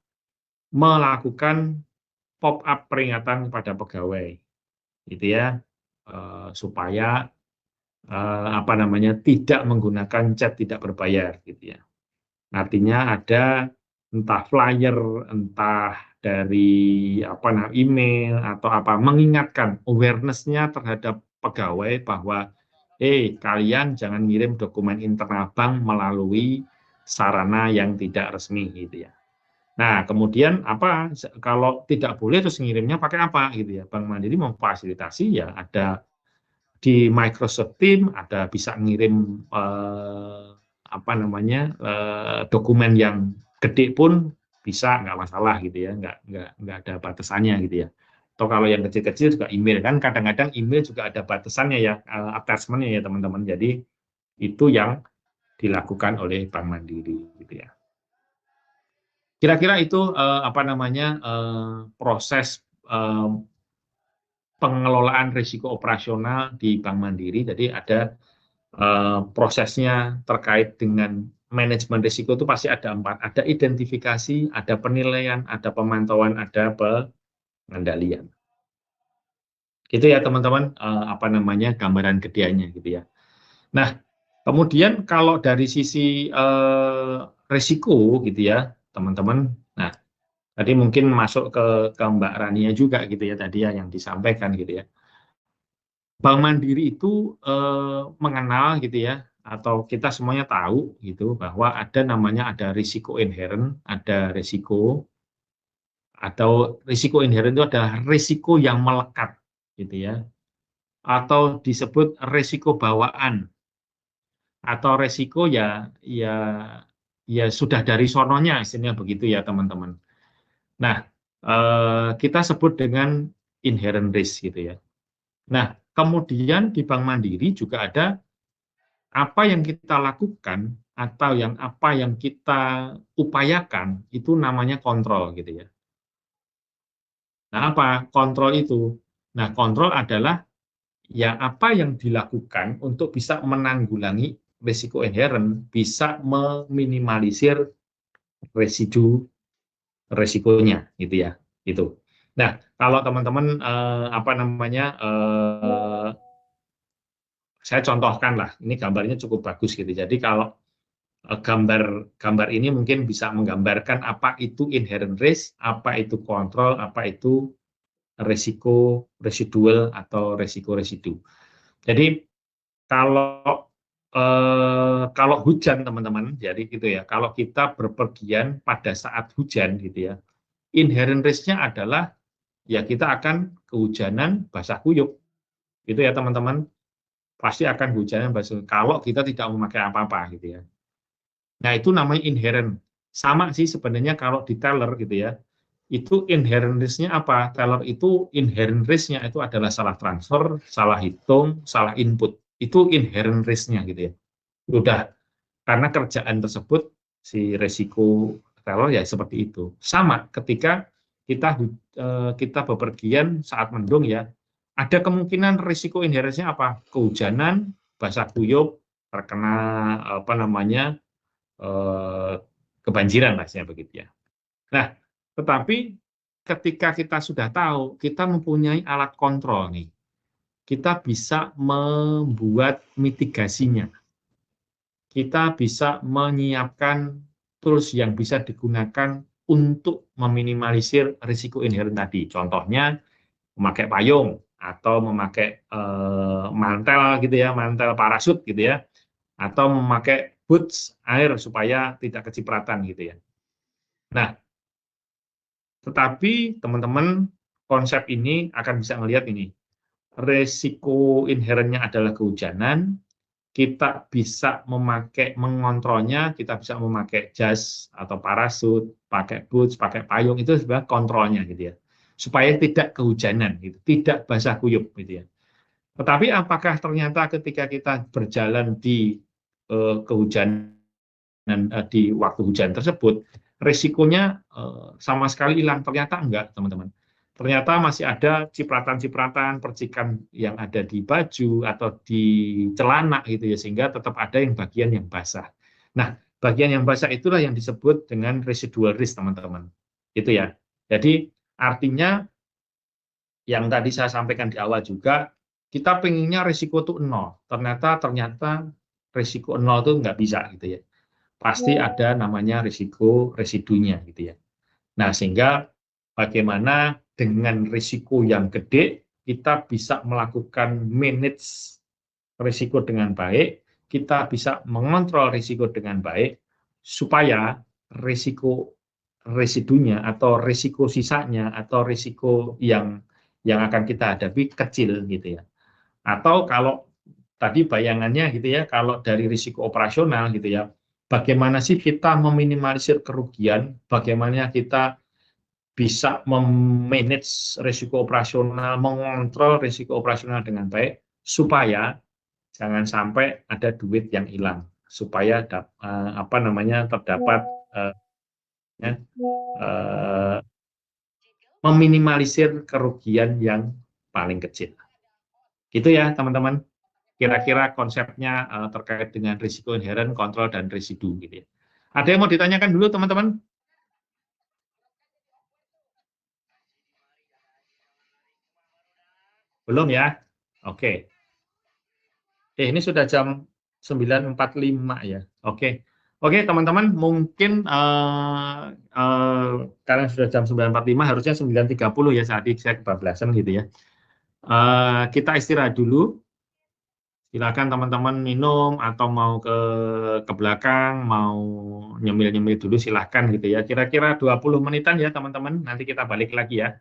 melakukan pop-up peringatan kepada pegawai gitu ya, supaya apa namanya tidak menggunakan chat tidak berbayar gitu ya. Artinya ada entah flyer, entah dari email atau apa, mengingatkan awareness-nya terhadap pegawai bahwa kalian jangan ngirim dokumen internal bank melalui sarana yang tidak resmi gitu ya. Nah, kemudian apa kalau tidak boleh terus ngirimnya pakai apa gitu ya. Bank Mandiri memfasilitasi ya ada di Microsoft Teams, ada bisa ngirim dokumen yang gede pun bisa, nggak masalah gitu ya, nggak ada batasannya gitu ya. Atau kalau yang kecil-kecil juga email, kan kadang-kadang email juga ada batasannya ya, attachment-nya ya teman-teman. Jadi itu yang dilakukan oleh Bank Mandiri gitu ya. Kira-kira itu proses pengelolaan risiko operasional di Bank Mandiri. Jadi ada prosesnya terkait dengan manajemen risiko itu pasti ada 4. Ada identifikasi, ada penilaian, ada pemantauan, ada pengendalian. Gitu ya teman-teman, gambaran gedeannya gitu ya. Nah, kemudian kalau dari sisi risiko gitu ya, teman-teman. Nah, tadi mungkin masuk ke Mbak Rania juga gitu ya tadi ya yang disampaikan gitu ya. Bank Mandiri itu mengenal gitu ya, atau kita semuanya tahu gitu bahwa ada risiko inherent, ada risiko, atau risiko inherent itu adalah risiko yang melekat gitu ya, atau disebut risiko bawaan, atau risiko ya sudah dari sononya istilahnya begitu ya teman-teman. Nah, kita sebut dengan inherent risk gitu ya. Nah, kemudian di Bank Mandiri juga ada apa yang kita lakukan atau apa yang kita upayakan itu namanya kontrol gitu ya. Nah, apa kontrol itu? Nah, kontrol adalah ya apa yang dilakukan untuk bisa menanggulangi risiko inherent, bisa meminimalisir residu resikonya gitu ya. Itu. Nah, kalau teman-teman saya contohkan lah, ini gambarnya cukup bagus gitu. Jadi kalau gambar ini mungkin bisa menggambarkan apa itu inherent risk, apa itu kontrol, apa itu risiko residual atau risiko residu. Jadi kalau hujan teman-teman, jadi gitu ya. Kalau kita berpergian pada saat hujan gitu ya, inherent risk-nya adalah ya kita akan kehujanan basah kuyup, gitu ya teman-teman. Pasti akan hujanan basah kalau kita tidak memakai apa-apa gitu ya. Nah, itu namanya inherent. Sama sih sebenarnya kalau di teller gitu ya. Itu inherent risk-nya apa? Teller itu inherent risk-nya itu adalah salah transfer, salah hitung, salah input. Itu inherent risk-nya gitu ya. Udah, karena kerjaan tersebut si resiko teller ya seperti itu. Sama ketika kita bepergian saat mendung ya, ada kemungkinan risiko inherentnya apa? Kehujanan, basah kuyup, terkena kebanjiran lah begitu ya. Nah, tetapi ketika kita sudah tahu, kita mempunyai alat kontrol nih, kita bisa membuat mitigasinya. Kita bisa menyiapkan tools yang bisa digunakan untuk meminimalisir risiko inherent tadi. Contohnya memakai payung atau memakai mantel gitu ya, mantel parasut gitu ya, atau memakai boots air supaya tidak kecipratan gitu ya. Nah, tetapi teman-teman konsep ini akan bisa melihat ini. Risiko inherentnya adalah kehujanan, kita bisa mengontrolnya, kita bisa memakai jas atau parasut, pakai boots, pakai payung, itu sebenarnya kontrolnya gitu ya. Supaya tidak kehujanan gitu, tidak basah kuyup gitu ya. Tetapi apakah ternyata ketika kita berjalan di kehujanan di waktu hujan tersebut, risikonya sama sekali hilang? Ternyata enggak, teman-teman. Ternyata masih ada cipratan-cipratan, percikan yang ada di baju atau di celana gitu ya, sehingga tetap ada yang bagian yang basah. Nah, bagian yang basah itulah yang disebut dengan residual risk, teman-teman. Itu ya. Jadi artinya yang tadi saya sampaikan di awal juga, kita pengennya risiko itu nol. Ternyata risiko nol itu nggak bisa gitu ya. pasti ada namanya risiko residunya gitu ya. Nah, sehingga bagaimana dengan risiko yang gede kita bisa melakukan manage risiko dengan baik, kita bisa mengontrol risiko dengan baik supaya risiko residunya atau risiko sisanya atau risiko yang akan kita hadapi kecil gitu ya. Atau kalau tadi bayangannya gitu ya, kalau dari risiko operasional gitu ya, bagaimana sih kita meminimalisir kerugian, bagaimana kita bisa memanage risiko operasional, mengontrol risiko operasional dengan baik, supaya jangan sampai ada duit yang hilang, supaya terdapat meminimalisir kerugian yang paling kecil. Gitu ya teman-teman. Kira-kira konsepnya terkait dengan risiko inherent, kontrol, dan residu gitu ya. Ada yang mau ditanyakan dulu teman-teman? Belum ya? Oke. Ini sudah jam 9.45 ya. Oke. Oke teman-teman, mungkin karena sudah jam 9.45, harusnya 9.30 ya, saat ini saya kebablasan gitu ya. Kita istirahat dulu. Silakan teman-teman minum atau mau ke belakang, mau nyemil-nyemil dulu silahkan gitu ya. Kira-kira 20 menitan ya teman-teman, nanti kita balik lagi ya.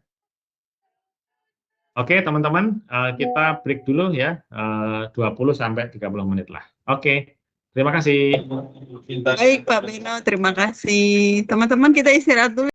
Oke teman-teman, kita break dulu ya, 20 sampai 30 menit lah. Oke, terima kasih. Baik Pak Beno, terima kasih. Teman-teman kita istirahat dulu.